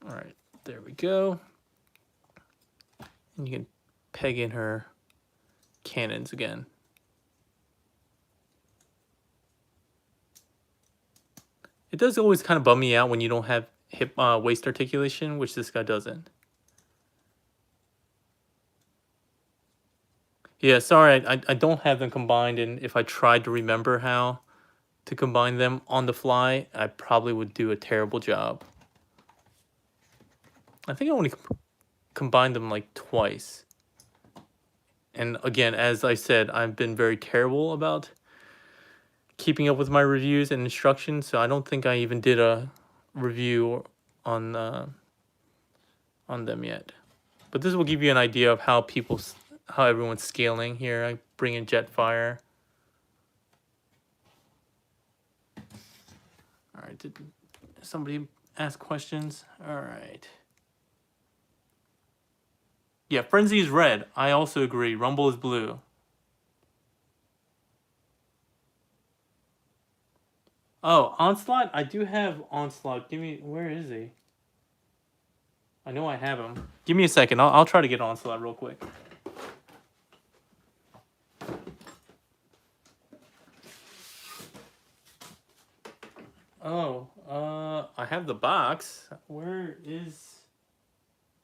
All right, there we go. And you can peg in her cannons again. It does always kind of bum me out when you don't have hip waist articulation, which this guy doesn't. Yeah, sorry, I don't have them combined, and if I tried to remember how to combine them on the fly, I probably would do a terrible job. I think I only combined them like twice. And again, as I said, I've been very terrible about keeping up with my reviews and instructions, so I don't think I even did a review on them yet. But this will give you an idea of how everyone's scaling here. I bring in Jetfire. All right, did somebody ask questions? All right. Yeah, Frenzy is red. I also agree. Rumble is blue. Oh, Onslaught? I do have Onslaught. Where is he? I know I have him. Give me a second. I'll try to get Onslaught real quick. Oh, I have the box. Where is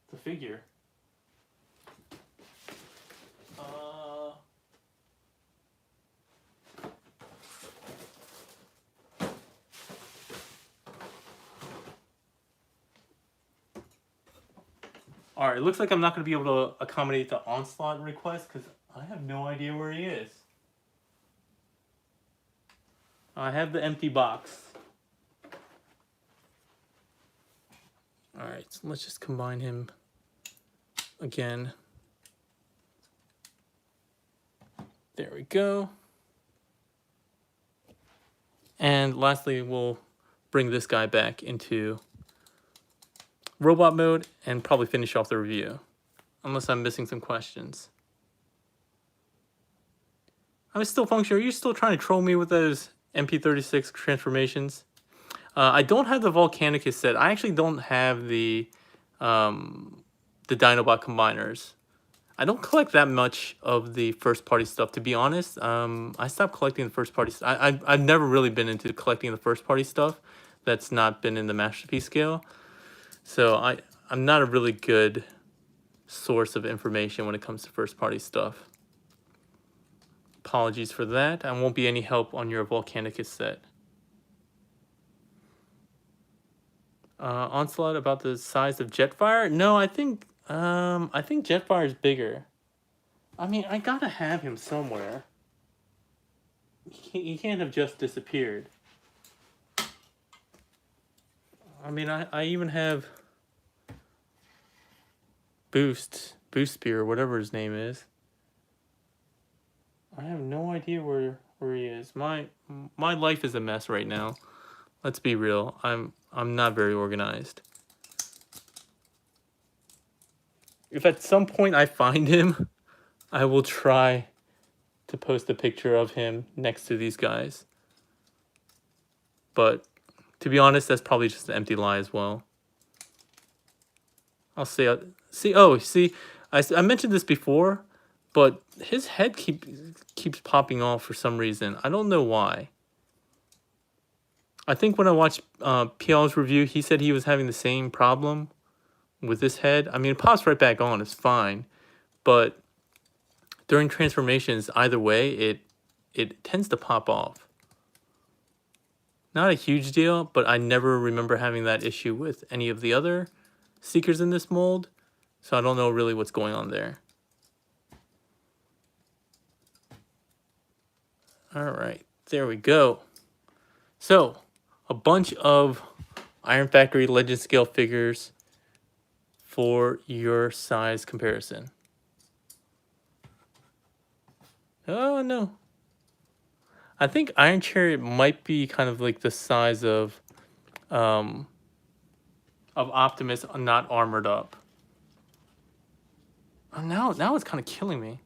the figure? All right, it looks like I'm not going to be able to accommodate the Onslaught request because I have no idea where he is. I have the empty box. All right, so let's just combine him again. There we go. And lastly, we'll bring this guy back into robot mode and probably finish off the review, unless I'm missing some questions. I'm still functional. Are you still trying to troll me with those MP36 transformations? I don't have the Volcanicus set. I actually don't have the Dinobot combiners. I don't collect that much of the first party stuff, to be honest. I stopped collecting the first party. I've never really been into collecting the first party stuff. That's not been in the masterpiece scale. So I'm not a really good source of information when it comes to first party stuff. Apologies for that. I won't be any help on your Volcanicus set. Onslaught about the size of Jetfire? No, I think Jetfire is bigger. I mean, I gotta have him somewhere. He can't have just disappeared. I mean, I even have Boost Spear, whatever his name is. I have no idea where he is. My life is a mess right now. Let's be real. I'm not very organized. If at some point I find him, I will try to post a picture of him next to these guys. But to be honest, that's probably just an empty lie as well. I'll see. I mentioned this before, but his head keeps popping off for some reason. I don't know why. I think when I watched PL's review, he said he was having the same problem with this head. I mean, it pops right back on. It's fine. But during transformations, either way, it tends to pop off. Not a huge deal, but I never remember having that issue with any of the other Seekers in this mold. So I don't know really what's going on there. All right, there we go. So, a bunch of Iron Factory Legend Scale figures for your size comparison. Oh, no. I think Iron Chariot might be kind of like the size of Optimus not armored up. Oh, now it's kind of killing me.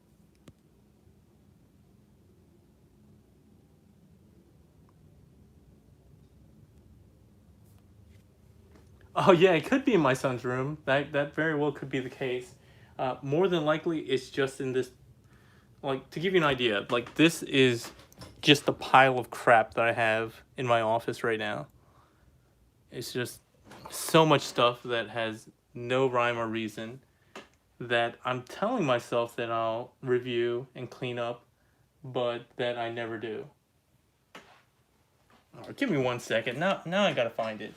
Oh yeah, it could be in my son's room. That very well could be the case. More than likely, it's just in this. Like, to give you an idea, like, this is just a pile of crap that I have in my office right now. It's just so much stuff that has no rhyme or reason that I'm telling myself that I'll review and clean up, but that I never do. All right, give me 1 second. Now I gotta find it.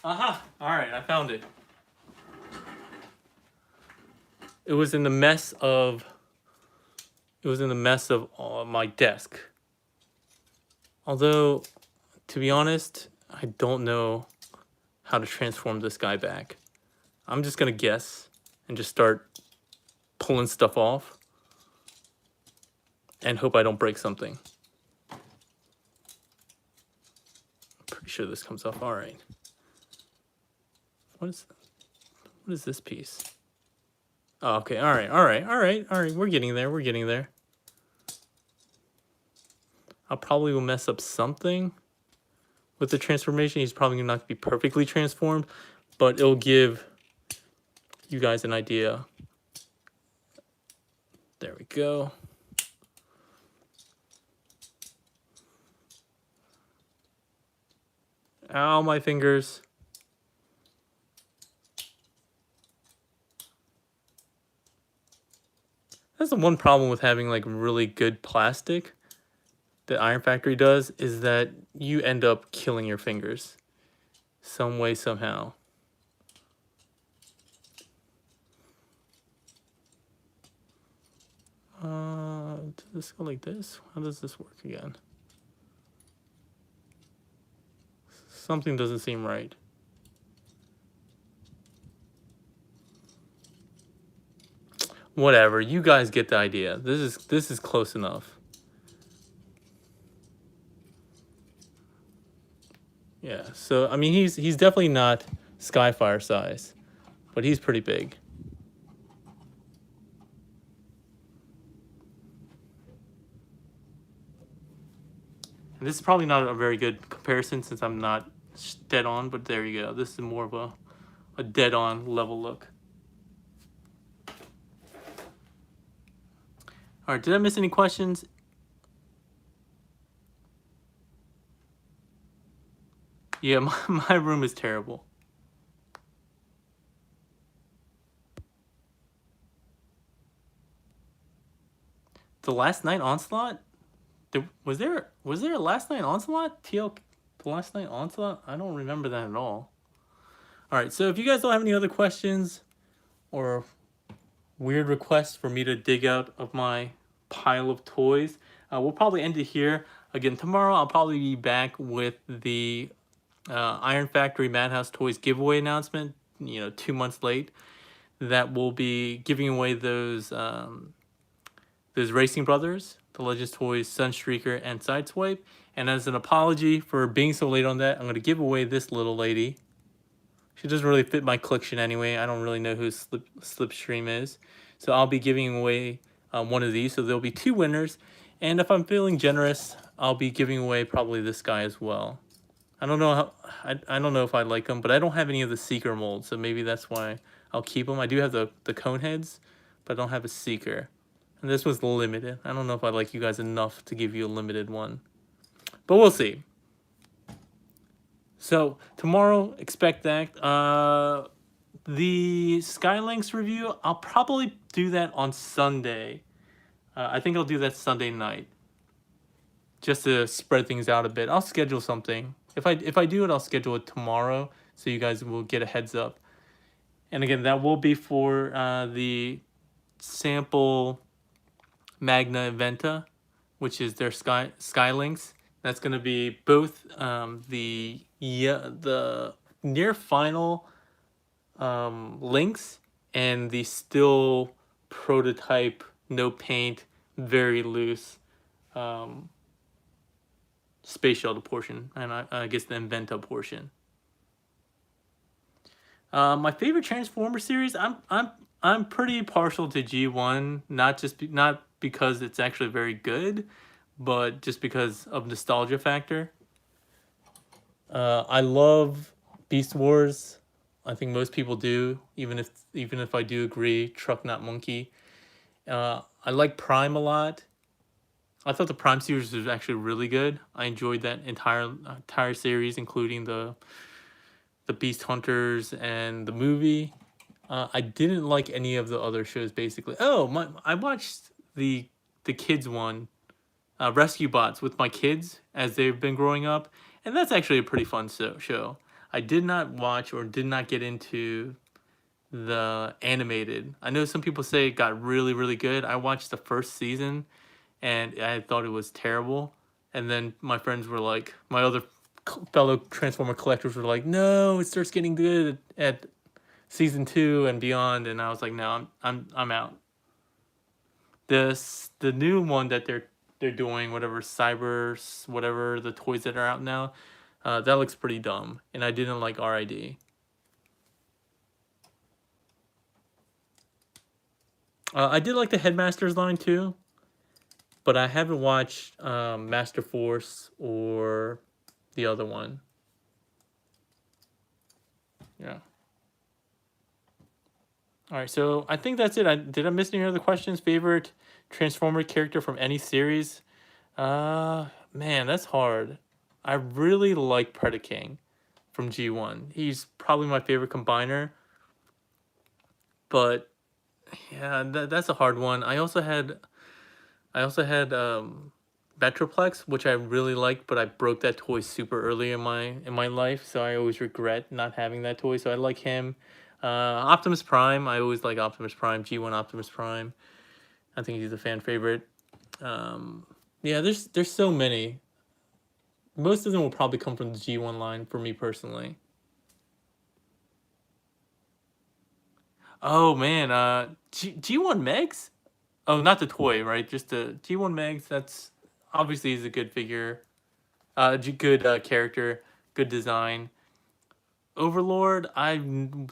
Aha! Alright, I found it. It was in the mess of my desk. Although, to be honest, I don't know how to transform this guy back. I'm just gonna guess and just start pulling stuff off and hope I don't break something. I'm pretty sure this comes off alright. What is this piece? Oh, okay, all right. We're getting there. I'll probably will mess up something with the transformation. He's probably not going to be perfectly transformed, but it'll give you guys an idea. There we go. Ow, my fingers. That's the one problem with having like really good plastic that Iron Factory does, is that you end up killing your fingers some way, somehow. Does this go like this? How does this work again? Something doesn't seem right. Whatever, you guys get the idea. This is close enough. Yeah, so I mean he's definitely not Skyfire size. but he's pretty big. And this is probably not a very good comparison since I'm not dead on, but there you go. This is more of a dead on level look. All right, did I miss any questions? Yeah, my room is terrible. The Last Night Onslaught? Was there a Last Night Onslaught? The Last Night Onslaught? I don't remember that at all. All right, so if you guys don't have any other questions or weird requests for me to dig out of my pile of toys, we'll probably end it here. Again, tomorrow I'll probably be back with the Iron Factory Madhouse Toys giveaway announcement, 2 months late. That will be giving away those Racing Brothers, the Legends Toys Sunstreaker and Sideswipe. And as an apology for being so late on that, I'm going to give away this little lady. She doesn't really fit my collection anyway. I don't really know who Slipstream is. So I'll be giving away one of these. So there'll be 2 winners. And if I'm feeling generous, I'll be giving away probably this guy as well. I don't know I don't know if I like him, but I don't have any of the Seeker molds. So maybe that's why I'll keep him. I do have the cone heads, but I don't have a Seeker. And this was limited. I don't know if I like you guys enough to give you a limited one. But we'll see. So tomorrow, expect that. The Skylinks review, I'll probably do that on Sunday. I think I'll do that Sunday night, just to spread things out a bit. I'll schedule something. If I do it, I'll schedule it tomorrow, so you guys will get a heads up. And again, that will be for the sample Magna Eventa, which is their Skylinks. That's going to be both the near final links and the still prototype, no paint, very loose Space Shuttle portion, and I guess the Inventa portion. My favorite Transformer series, I'm pretty partial to G1, not because it's actually very good, but just because of nostalgia factor. I love Beast Wars. I think most people do, even if I do agree, Truck Not Monkey. I like Prime a lot. I thought the Prime series was actually really good. I enjoyed that entire series, including the Beast Hunters and the movie. I didn't like any of the other shows, basically. Oh, I watched the kids one, Rescue Bots, with my kids as they've been growing up, and that's actually a pretty fun show. I did not watch or did not get into the animated. I know some people say it got really, really good. I watched the first season, and I thought it was terrible. And then my friends were like, my other fellow Transformer collectors were like, no, it starts getting good at season 2 and beyond. And I was like, no, I'm out. The new one that they're doing, whatever the toys that are out now, that looks pretty dumb, and I didn't like RID. I did like the Headmasters line too, but I haven't watched Master Force or the other one. Yeah. All right, so I think that's it. Did I miss any other questions? Favorite Transformer character from any series? Man, that's hard. I really like Predaking from G1. He's probably my favorite combiner. But yeah, that's a hard one. I also had Metroplex, which I really liked, but I broke that toy super early in my life, so I always regret not having that toy. So I like him. Optimus Prime, I always like Optimus Prime, G1 Optimus Prime. I think he's a fan favorite. Yeah, there's so many. Most of them will probably come from the G1 line for me personally. Oh man, G1 Megs? Oh, not the toy, right? Just the G1 Megs. That's obviously is a good figure. Good character, good design. Overlord,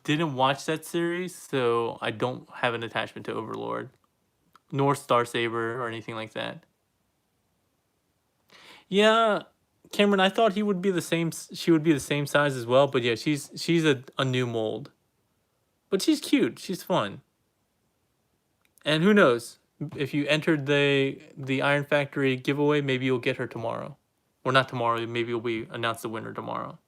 didn't watch that series, so I don't have an attachment to Overlord, nor Star Saber or anything like that. Yeah, Cameron, I thought he would be the same. She would be the same size as well, but yeah, she's a new mold, but she's cute. She's fun, and who knows if you entered the Iron Factory giveaway, maybe you'll get her tomorrow, or not tomorrow. Maybe we announce the winner tomorrow.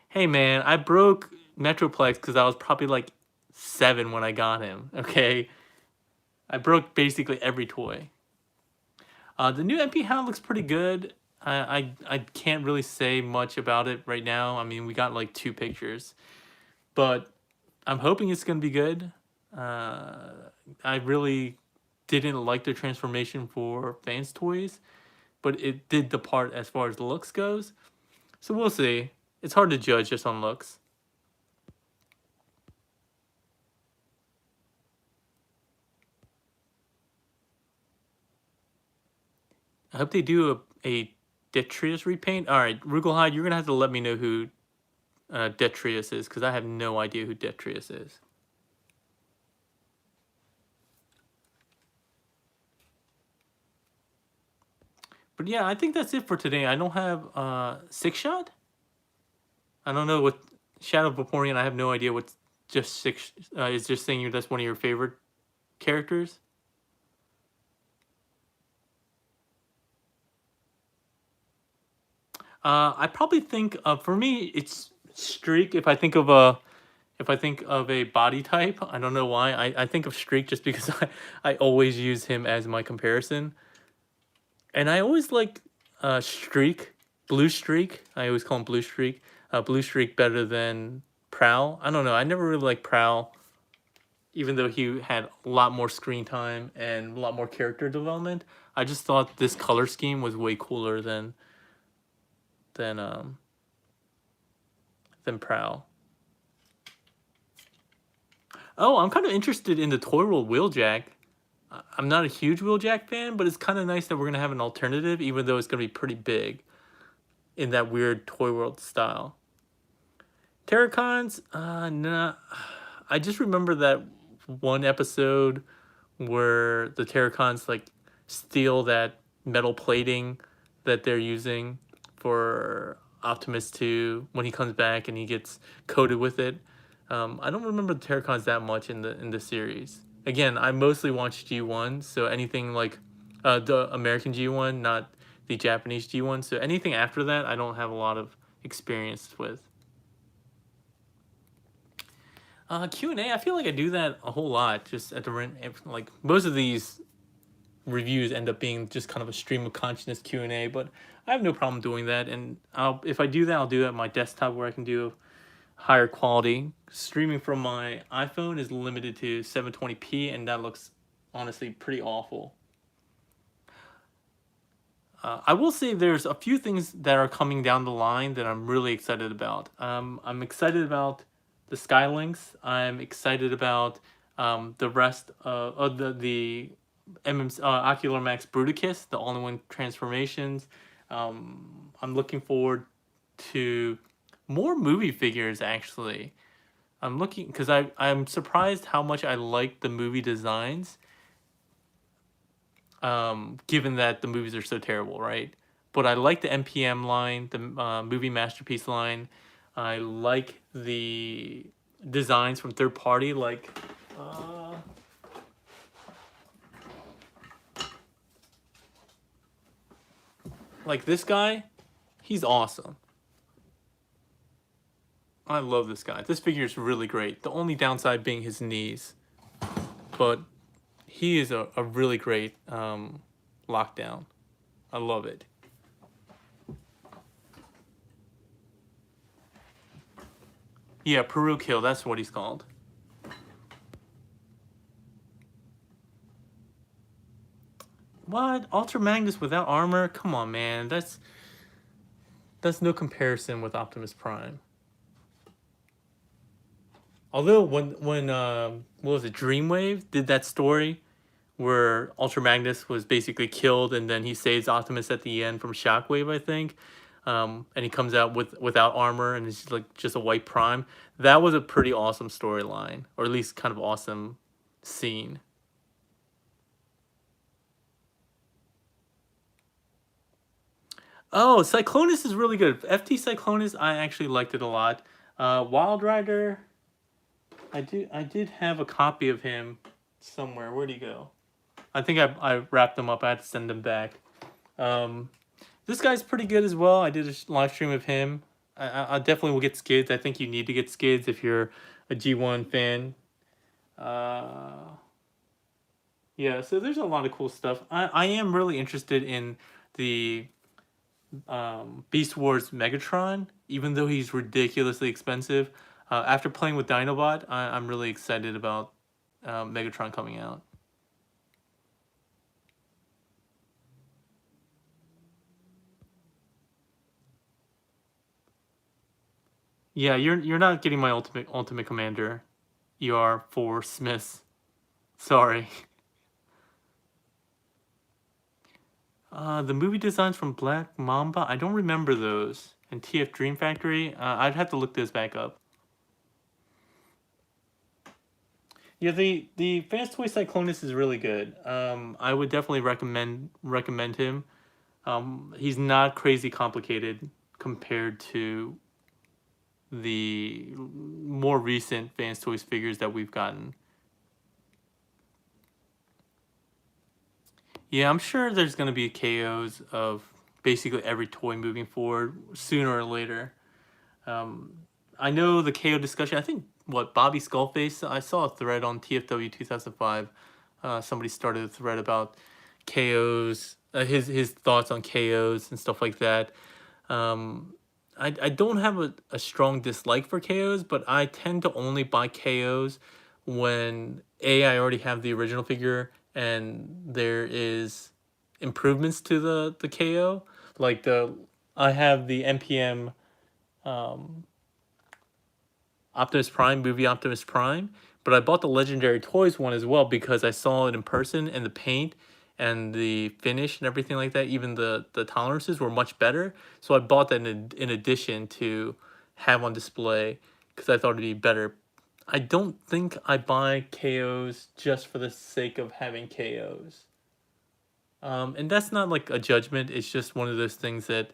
Hey man, I broke Metroplex because I was probably like 7 when I got him. Okay, I broke basically every toy. The new MP Hound looks pretty good. I can't really say much about it right now. I mean, we got like 2 pictures, but I'm hoping it's gonna be good. I really didn't like the transformation for Vans toys, but it did the part as far as the looks goes. So we'll see. It's hard to judge just on looks. I hope they do a Detrius repaint. All right, Rugelhide, you're gonna have to let me know who Detrius is, because I have no idea who Detrius is. But yeah, I think that's it for today. I don't have 6 shot. I don't know what Shadow of Vaporeon. I have no idea what just 6 is. Just saying that's one of your favorite characters. I probably think for me it's Streak. If I think of a body type, I don't know why. I think of Streak just because I always use him as my comparison. And I always like Streak, Blue Streak. I always call him Blue Streak. Blue Streak better than Prowl. I don't know. I never really liked Prowl, even though he had a lot more screen time and a lot more character development. I just thought this color scheme was way cooler than Prowl. Oh, I'm kind of interested in the Toy World Wheeljack. I'm not a huge Wheeljack fan, but it's kind of nice that we're gonna have an alternative, even though it's gonna be pretty big in that weird Toy World style. Terracons, nah. I just remember that one episode where the Terracons like steal that metal plating that they're using for Optimus 2 when he comes back and he gets coated with it. I don't remember the Terracons that much in the series. Again, I mostly watch G1, so anything like the American G1, not the Japanese G1. So anything after that, I don't have a lot of experience with. Q&A, I feel like I do that a whole lot. Just at the like most of these reviews end up being just kind of a stream of consciousness Q&A, but I have no problem doing that. And if I do that, I'll do it on my desktop where I can do higher quality. Streaming from my iPhone is limited to 720p, and that looks honestly pretty awful. I will say there's a few things that are coming down the line that I'm really excited about. I'm excited about the Skylinks. I'm excited about the rest of the Ocular Max Bruticus, the all-in-one transformations. I'm looking forward to more movie figures, actually. I'm looking because I'm surprised how much I like the movie designs. Given that the movies are so terrible, right? But I like the MPM line, the movie masterpiece line. I like the designs from third party, like this guy. He's awesome. I love this guy. This figure is really great. The only downside being his knees, but he is a really great lockdown. I love it. Yeah, Peru Kill, that's what he's called. What? Ultra Magnus without armor? Come on, man. That's no comparison with Optimus Prime. Although when what was it, Dreamwave did that story where Ultra Magnus was basically killed and then he saves Optimus at the end from Shockwave, I think. and he comes out without armor and it's like just a white Prime. That was a pretty awesome storyline, or at least kind of awesome scene. Oh, Cyclonus is really good. FT Cyclonus, I actually liked it a lot. Wild Rider, I did have a copy of him somewhere. Where'd he go? I think I wrapped them up. I had to send them back. Um, this guy's pretty good as well. I did a live stream of him. I definitely will get skids. I think you need to get skids if you're a G1 fan. Yeah, so there's a lot of cool stuff. I am really interested in the Beast Wars Megatron, even though he's ridiculously expensive. After playing with Dinobot, I'm really excited about Megatron coming out. Yeah, you're not getting my ultimate commander. You are for Smiths. Sorry. The movie designs from Black Mamba, I don't remember those. And TF Dream Factory, I'd have to look this back up. Yeah, the Fast Toy Cyclonus is really good. I would definitely recommend him. He's not crazy complicated compared to the more recent Fans Toys figures that we've gotten. Yeah, I'm sure there's going to be KOs of basically every toy moving forward sooner or later. I know the KO discussion, I think, what, Bobby Skullface? I saw a thread on TFW 2005. Somebody started a thread about KOs, his thoughts on KOs and stuff like that. I don't have a strong dislike for KOs, but I tend to only buy KOs when I already have the original figure and there is improvements to the KO. Like I have the NPM Optimus Prime, movie Optimus Prime, but I bought the Legendary Toys one as well because I saw it in person and the paint and the finish and everything like that, even the tolerances were much better. So I bought that in addition to have on display because I thought it'd be better. I don't think I buy KOs just for the sake of having KOs. And that's not like a judgment. It's just one of those things that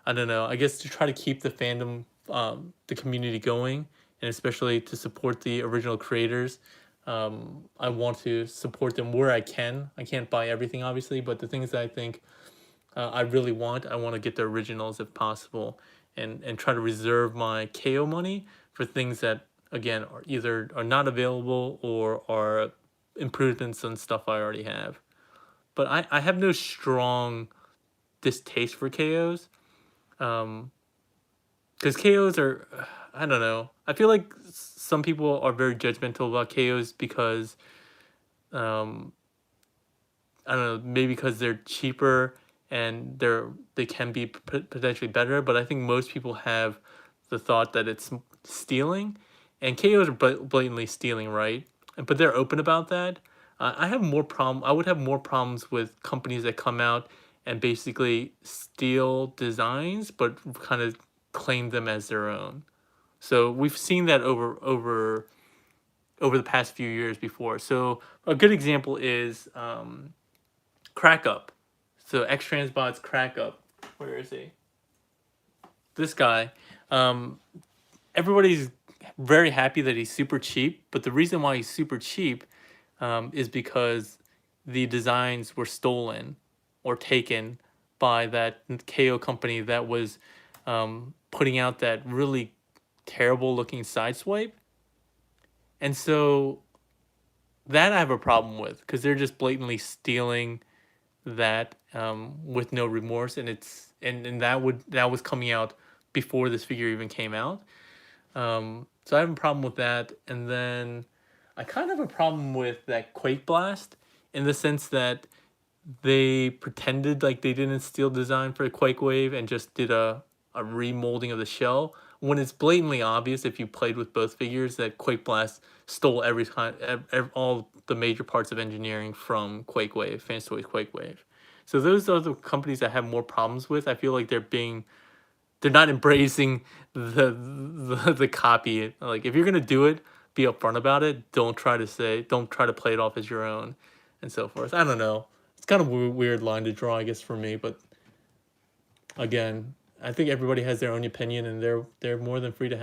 I don't know. I guess to try to keep the fandom, the community going, and especially to support the original creators. I want to support them where I can. I can't buy everything, obviously, but the things that I think I really want, I want to get the originals if possible, and try to reserve my KO money for things that again are either are not available or are improvements on stuff I already have. But I have no strong distaste for KOs. Because KOs are, I don't know. I feel like some people are very judgmental about KOs because, um, I don't know, maybe because they're cheaper and they can be potentially better. But I think most people have the thought that it's stealing, and KOs are blatantly stealing, right? But they're open about that. I have more problem. I would have more problems with companies that come out and basically steal designs, but kind of claim them as their own. So we've seen that over the past few years before. So a good example is Crack Up. So X Transbot's Crack Up. Where is he? This guy. Um, Everybody's very happy that he's super cheap, but the reason why he's super cheap is because the designs were stolen or taken by that KO company that was putting out that really terrible looking sideswipe. And so that I have a problem with because they're just blatantly stealing that with no remorse, and that was coming out before this figure even came out. So I have a problem with that, and then I kind of have a problem with that Quake Blast in the sense that they pretended like they didn't steal design for Quake Wave and just did a remolding of the shell when it's blatantly obvious if you played with both figures that Quake Blast stole all the major parts of engineering from Quake Wave, Fans Toys Quake Wave. So those are the companies I have more problems with. I feel like they're being they're not embracing the copy. Like, if you're gonna do it, be upfront about it. Don't try to play it off as your own, and so forth. I don't know. It's kind of a weird line to draw, I guess, for me. But again, I think everybody has their own opinion, and they're more than free to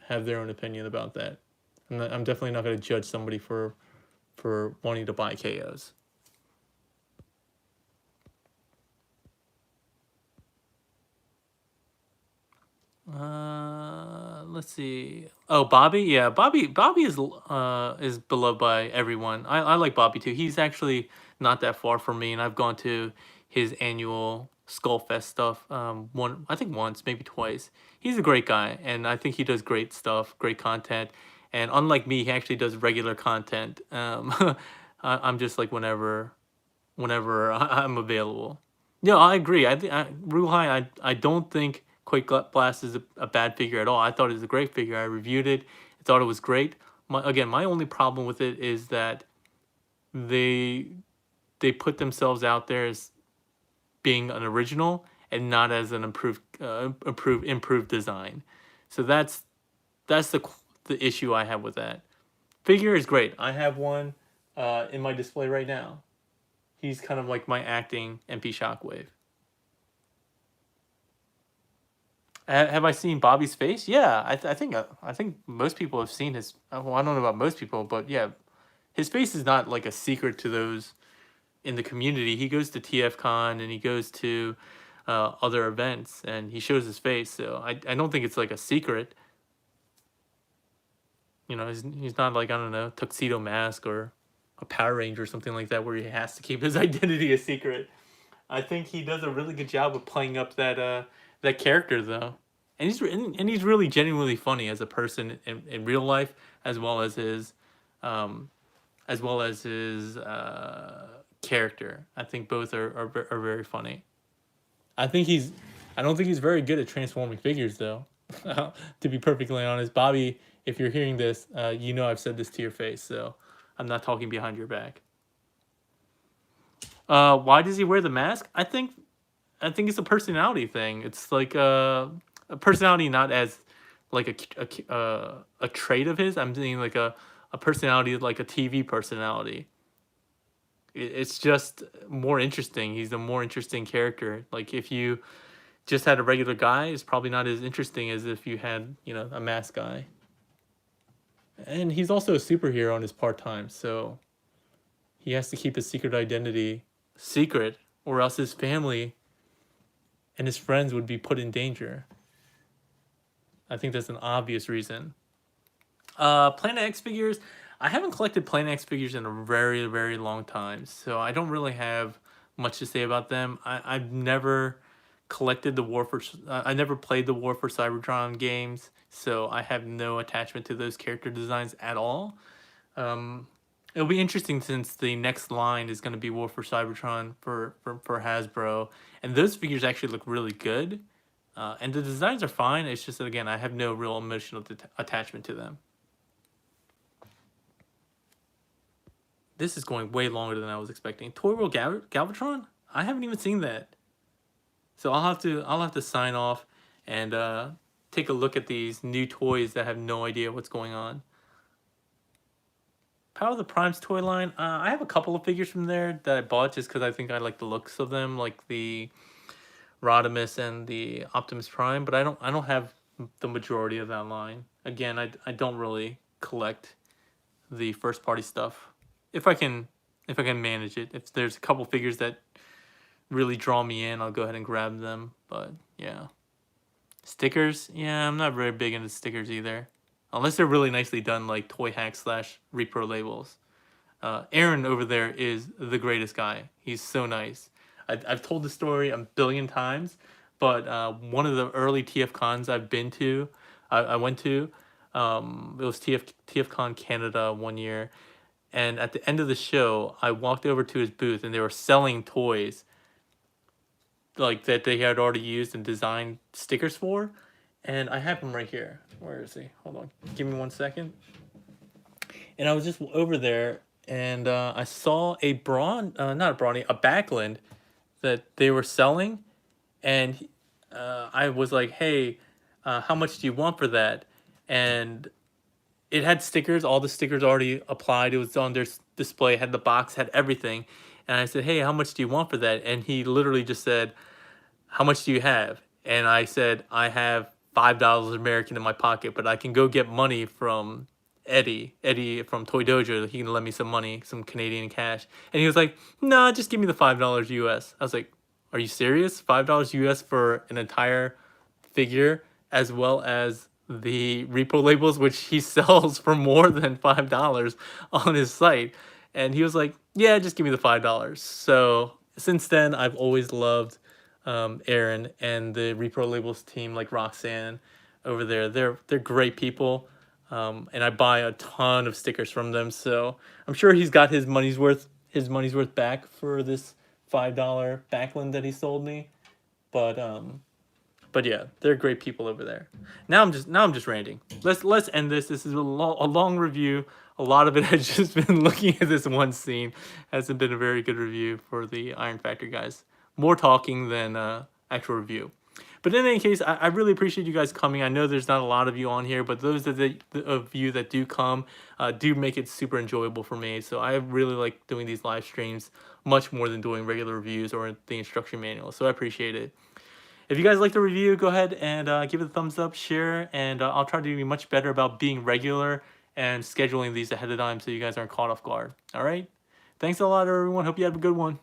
have their own opinion about that. I'm definitely not going to judge somebody for wanting to buy KOs. Let's see. Oh, Bobby. Yeah, Bobby is beloved by everyone. I like Bobby too. He's actually not that far from me, and I've gone to his annual Skullfest stuff. I think once, maybe twice. He's a great guy, and I think he does great stuff, great content. And unlike me, he actually does regular content. I'm just like whenever I'm available. Yeah, I agree. I think Ruhai. I don't think Quake Blast is a bad figure at all. I thought it was a great figure. I reviewed it. I thought it was great. My only problem with it is that they put themselves out there as being an original and not as an improved design. So that's the issue I have with that. Figure is great. I have one in my display right now. He's kind of like my acting MP Shockwave. Have I seen Bobby's face? Yeah, I think most people have seen his. Well, I don't know about most people, but yeah, his face is not like a secret to those in the community. He goes to TFCon and he goes to other events and he shows his face. So I don't think it's like a secret. You know, he's not like, I don't know, Tuxedo Mask or a Power Ranger or something like that where he has to keep his identity a secret. I think he does a really good job of playing up that character though, and he's really genuinely funny as a person in real life as well as his um, character. I think both are very funny. I think he's I don't think he's very good at transforming figures though. To be perfectly honest, Bobby, if you're hearing this, you know I've said this to your face, so I'm not talking behind your back. Why does he wear the mask? I think it's a personality thing. It's like a personality, not as like a trait of his. I'm saying like a personality, like a TV personality. It's just more interesting. He's a more interesting character. Like if you just had a regular guy, it's probably not as interesting as if you had, you know, a masked guy. And he's also a superhero on his part time, so he has to keep his secret identity secret, or else his family and his friends would be put in danger. I think that's an obvious reason. Planet X figures. I haven't collected Planet X figures in a very, very long time, so I don't really have much to say about them. I've never collected the War for. I never played the War for Cybertron games, so I have no attachment to those character designs at all. Um, It'll be interesting since the next line is going to be War for Cybertron for Hasbro, and those figures actually look really good. And the designs are fine. It's just that again, I have no real emotional attachment to them. This is going way longer than I was expecting. Toy World Galvatron? I haven't even seen that. So I'll have to sign off and take a look at these new toys that have no idea what's going on. Power of the Primes toy line. I have a couple of figures from there that I bought just because I think I like the looks of them, like the Rodimus and the Optimus Prime. But I don't have the majority of that line. Again, I don't really collect the first party stuff. If I can manage it. If there's a couple figures that really draw me in, I'll go ahead and grab them. But yeah, stickers. Yeah, I'm not very big into stickers either. Unless they're really nicely done, like Toy Hack / Repro labels. Aaron over there is the greatest guy. He's so nice. I've told the story a billion times, but one of the early TF cons I've been to, I went to, it was TFCon Canada one year, and at the end of the show, I walked over to his booth and they were selling toys like that they had already used and designed stickers for, and I have him right here. Where is he? Hold on, give me 1 second. And I was just over there, and I saw not a brawny, a Backland that they were selling, and I was like, hey, how much do you want for that? And it had stickers, all the stickers already applied. It was on their display, had the box, had everything. And I said, hey, how much do you want for that? And he literally just said, how much do you have? And I said, I have $5 American in my pocket, but I can go get money from Eddie from Toy Dojo. He can lend me some money, some Canadian cash. And he was like, nah, just give me the $5 US. I was like, are you serious? $5 US for an entire figure, as well as the repo labels, which he sells for more than $5 on his site. And he was like, yeah, just give me the $5. So since then, I've always loved Aaron and the repro labels team, like Roxanne over there. They're great people. And I buy a ton of stickers from them. So I'm sure he's got his money's worth back for this $5 backlund that he sold me. But but yeah, they're great people over there. Now I'm just ranting. Let's end this. This is a long review. A lot of it has just been looking at this one scene. Hasn't been a very good review for the Iron Factory guys. More talking than actual review. But in any case, I really appreciate you guys coming. I know there's not a lot of you on here, but those of you that do come do make it super enjoyable for me. So I really like doing these live streams much more than doing regular reviews or the instruction manual. So I appreciate it. If you guys like the review, go ahead and give it a thumbs up, share, and I'll try to be much better about being regular and scheduling these ahead of time so you guys aren't caught off guard. All right? Thanks a lot, everyone. Hope you have a good one.